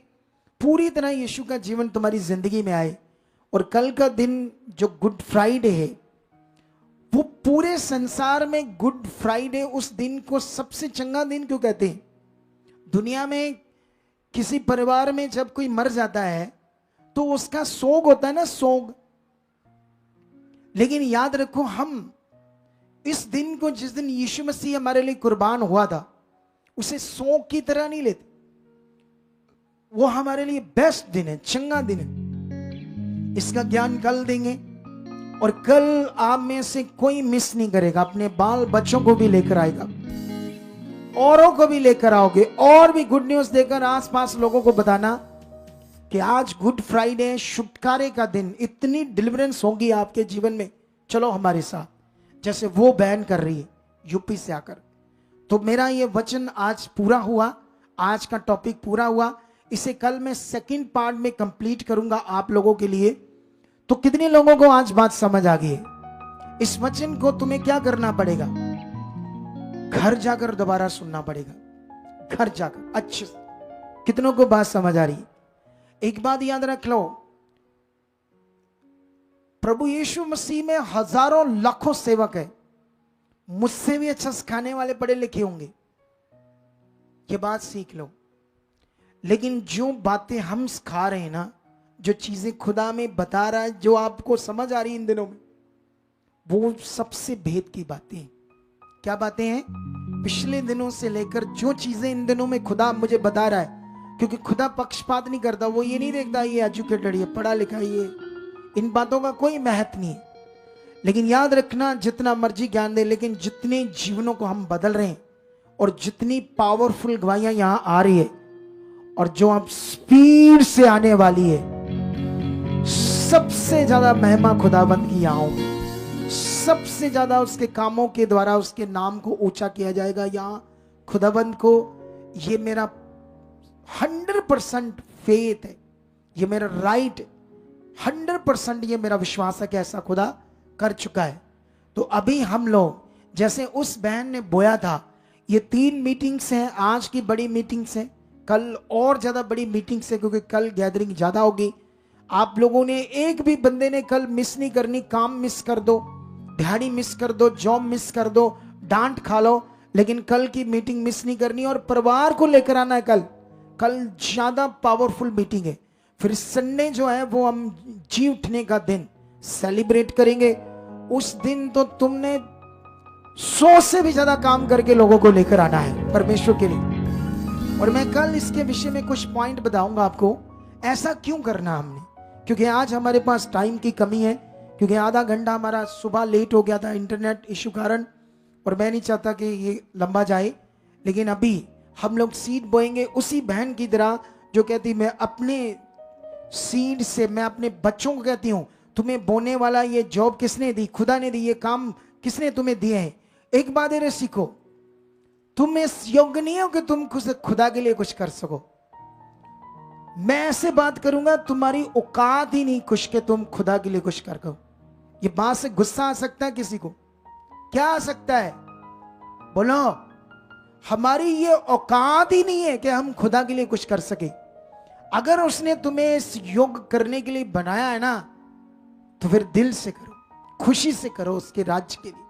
पूरी तरह यीशु का जीवन तुम्हारी जिंदगी में आए। और कल का दिन जो गुड फ्राइडे है, वो पूरे संसार में गुड फ्राइडे उस दिन को सबसे चंगा दिन क्यों कहते हैं? दुनिया में किसी परिवार में जब कोई मर जाता है तो उसका सोग होता है ना, सोग। लेकिन याद रखो, हम इस दिन को, जिस दिन यीशु मसीह हमारे लिए कुर्बान हुआ था, उसे सोग की तरह नहीं लेते। वो हमारे लिए बेस्ट दिन है, चंगा दिन है। इसका ज्ञान कल देंगे, और कल आप में से कोई मिस नहीं करेगा। अपने बाल बच्चों को भी लेकर आएगा, औरों को भी लेकर आओगे, और भी गुड न्यूज देकर आसपास लोगों को बताना कि आज गुड फ्राइडे, छुटकारे का दिन, इतनी डिलीवरेंस होगी आपके जीवन में, चलो हमारे साथ, जैसे वो बहन कर रही है यूपी से आकर। तो मेरा ये वचन आज पूरा हुआ, आज का टॉपिक पूरा हुआ। इसे कल मैं सेकंड पार्ट में कंप्लीट करूंगा आप लोगों के लिए। तो कितने लोगों को आज बात समझ आ गई है? इस वचन को तुम्हें क्या करना पड़ेगा? घर जाकर दोबारा सुनना पड़ेगा, घर जाकर अच्छे से। कितनों को बात समझ आ रही है? एक बात याद रख लो, प्रभु यीशु मसीह में हजारों लाखों सेवक है, मुझसे भी अच्छा सिखाने वाले पढ़े लिखे होंगे, ये बात सीख लो। लेकिन जो बातें हम सिखा रहे हैं ना, जो चीजें खुदा में बता रहा है, जो आपको समझ आ रही है इन दिनों में, वो सबसे भेद की बातें हैं। क्या बातें हैं? पिछले दिनों से लेकर जो चीजें इन दिनों में खुदा मुझे बता रहा है, क्योंकि खुदा पक्षपात नहीं करता, वो ये नहीं देखता ये एजुकेटेड, ये पढ़ा लिखा, ये इन बातों का कोई महत्व नहीं है। लेकिन याद रखना, जितना मर्जी ज्ञान दे, लेकिन जितने जीवनों को हम बदल रहे हैं और जितनी पावरफुल गवाहियां यहां आ रही है और जो अब स्पीड से आने वाली है, सबसे ज्यादा महिमा खुदाबंद की यहां होगी। सबसे ज्यादा उसके कामों के द्वारा उसके नाम को ऊंचा किया जाएगा यहां खुदाबंद को। ये मेरा 100% फेथ है, ये मेरा राइट 100% ये मेरा विश्वास है कि ऐसा खुदा कर चुका है। तो अभी हम लोग जैसे उस बहन ने बोया था, ये 3 मीटिंग्स हैं, आज की बड़ी मीटिंग्स हैं, कल और ज्यादा बड़ी मीटिंग्स है क्योंकि कल गैदरिंग ज्यादा होगी। आप लोगों ने एक भी बंदे ने कल मिस नहीं करनी, काम मिस कर दो, दिहाड़ी मिस कर दो, जॉब मिस कर दो, डांट खा लो, लेकिन कल की मीटिंग मिस नहीं करनी और परिवार को लेकर आना है। कल ज्यादा पावरफुल मीटिंग है। फिर संडे जो है वो हम जी उठने का दिन सेलिब्रेट करेंगे। उस दिन तो तुमने 100 से भी ज्यादा काम करके लोगों को लेकर आना है परमेश्वर के लिए। और मैं कल इसके विषय में कुछ पॉइंट बताऊंगा आपको, ऐसा क्यों करना हमने, क्योंकि आज हमारे पास टाइम की कमी है, क्योंकि आधा घंटा हमारा सुबह लेट हो गया था इंटरनेट इशू कारण, और मैं नहीं चाहता कि ये लंबा जाए। लेकिन अभी हम लोग सीड बोएंगे उसी बहन की तरह जो कहती मैं अपने सीड से, मैं अपने बच्चों को कहती हूं तुम्हें बोने वाला ये जॉब किसने दी? खुदा ने दी। ये काम किसने तुम्हें दिए हैं? एक बात है, सीखो, तुम इस योग्य नहीं हो कि तुम खुदा के लिए कुछ कर सको। मैं ऐसे बात करूंगा, तुम्हारी औकात ही नहीं कुछ के तुम खुदा के लिए कुछ कर दो। ये बात से गुस्सा आ सकता है किसी को? क्या आ सकता है? बोलो। हमारी ये औकात ही नहीं है कि हम खुदा के लिए कुछ कर सके। अगर उसने तुम्हें इस योग करने के लिए बनाया है ना, तो फिर दिल से करो, खुशी से करो उसके राज्य के लिए,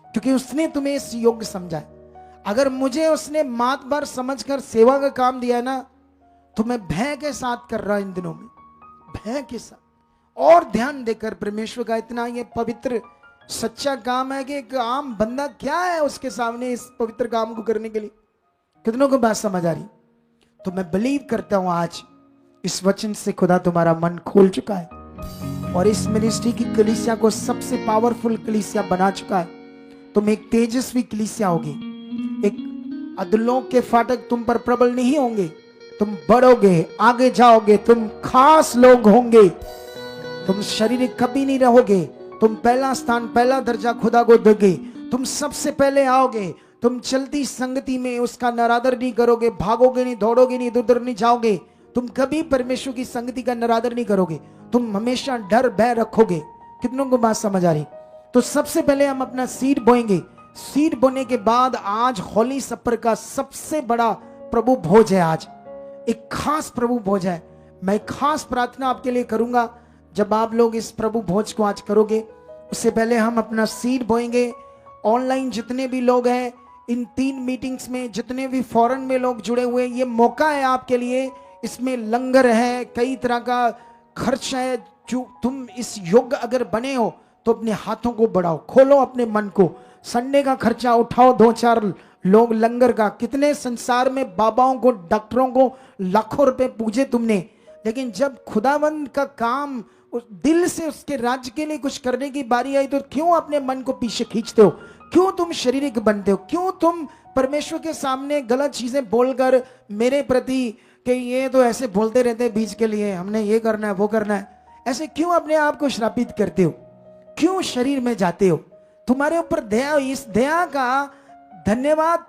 क्योंकि उसने तुम्हें इस योग्य समझा है। अगर मुझे उसने मात बार समझकर सेवा का काम दिया है ना, तो मैं भय के साथ कर रहा इन दिनों में, भय के साथ और ध्यान देकर। परमेश्वर का इतना ये पवित्र सच्चा काम है कि एक आम बंदा क्या है उसके सामने इस पवित्र काम को करने के लिए। कितनों को बात समझ आ रही? तो मैं बिलीव करता हूं आज इस वचन से खुदा तुम्हारा मन खोल चुका है और इस मिनिस्ट्री की कलीसिया को सबसे पावरफुल कलीसिया बना चुका है। तुम एक तेजस्वी कलीसिया होगी, एक अधलों के फाटक तुम पर प्रबल नहीं होंगे, तुम बढ़ोगे, आगे जाओगे, तुम खास लोग होंगे, तुम शारीरिक कभी नहीं रहोगे, तुम पहला स्थान, पहला दर्जा खुदा को दोगे, तुम सबसे पहले आओगे, तुम चलती संगति में उसका नरादर नहीं करोगे, भागोगे नहीं, दौड़ोगे नहीं, इधर उधर नहीं जाओगे, तुम कभी परमेश्वर की संगति का नरादर नहीं करोगे, तुम हमेशा डर भय रखोगे। कितनों को बात समझ आ रही? तो सबसे पहले हम अपना सीड बोएंगे। सीड बोने के बाद आज होली सपर का सबसे बड़ा प्रभु भोज है। आज एक खास प्रभु भोज है। मैं खास प्रार्थना आपके लिए करूंगा जब आप लोग इस प्रभु भोज को आज करोगे। उससे पहले हम अपना सीड बोएंगे। ऑनलाइन जितने भी लोग हैं, इन 3 मीटिंग्स में जितने भी फॉरेन में लोग जुड़े हुए, ये मौका है आपके लिए। इसमें लंगर है, कई तरह का खर्च है। जो तुम इस योग्य अगर बने हो तो अपने हाथों को बढ़ाओ, खोलो अपने मन को, संडे का खर्चा उठाओ, 2-4 लोग लंगर का। कितने संसार में बाबाओं को, डॉक्टरों को लाखों रुपए पूजे तुमने, लेकिन जब खुदावंद का काम उस दिल से उसके राज्य के लिए कुछ करने की बारी आई तो क्यों अपने मन को पीछे खींचते हो? क्यों तुम शारीरिक बनते हो? क्यों तुम परमेश्वर के सामने गलत चीजें बोलकर मेरे प्रति कि ये तो ऐसे बोलते रहते हैं बीच के लिए, हमने ये करना है वो करना है, ऐसे क्यों अपने आप को श्रापित करते हो? क्यों शरीर में जाते हो? तुम्हारे ऊपर दया, इस दया का धन्यवाद,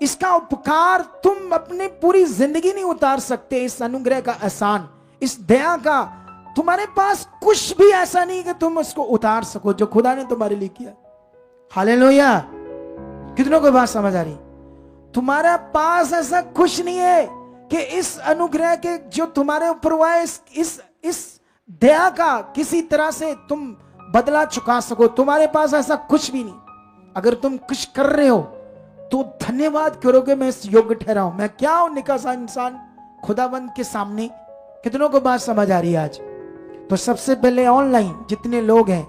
इसका उपकार तुम अपनी पूरी जिंदगी नहीं उतार सकते। इस अनुग्रह का एहसान, इस दया का तुम्हारे पास कुछ भी ऐसा नहीं कि तुम उसको उतार सको जो खुदा ने तुम्हारे लिए किया। हालेलुया। कितनों को बात समझ आ रही? तुम्हारे पास ऐसा कुछ नहीं है कि इस अनुग्रह के जो तुम्हारे ऊपर हुआ है, इस दया का किसी तरह से तुम बदला चुका सको। तुम्हारे पास ऐसा कुछ भी नहीं। अगर तुम कुछ कर रहे हो तो धन्यवाद करोगे, मैं इस योग्य ठहरा हूं। मैं क्या हूं? निकासा इंसान खुदावंद के सामने। कितनों को बात समझ आ रही है आज? तो सबसे पहले ऑनलाइन जितने लोग हैं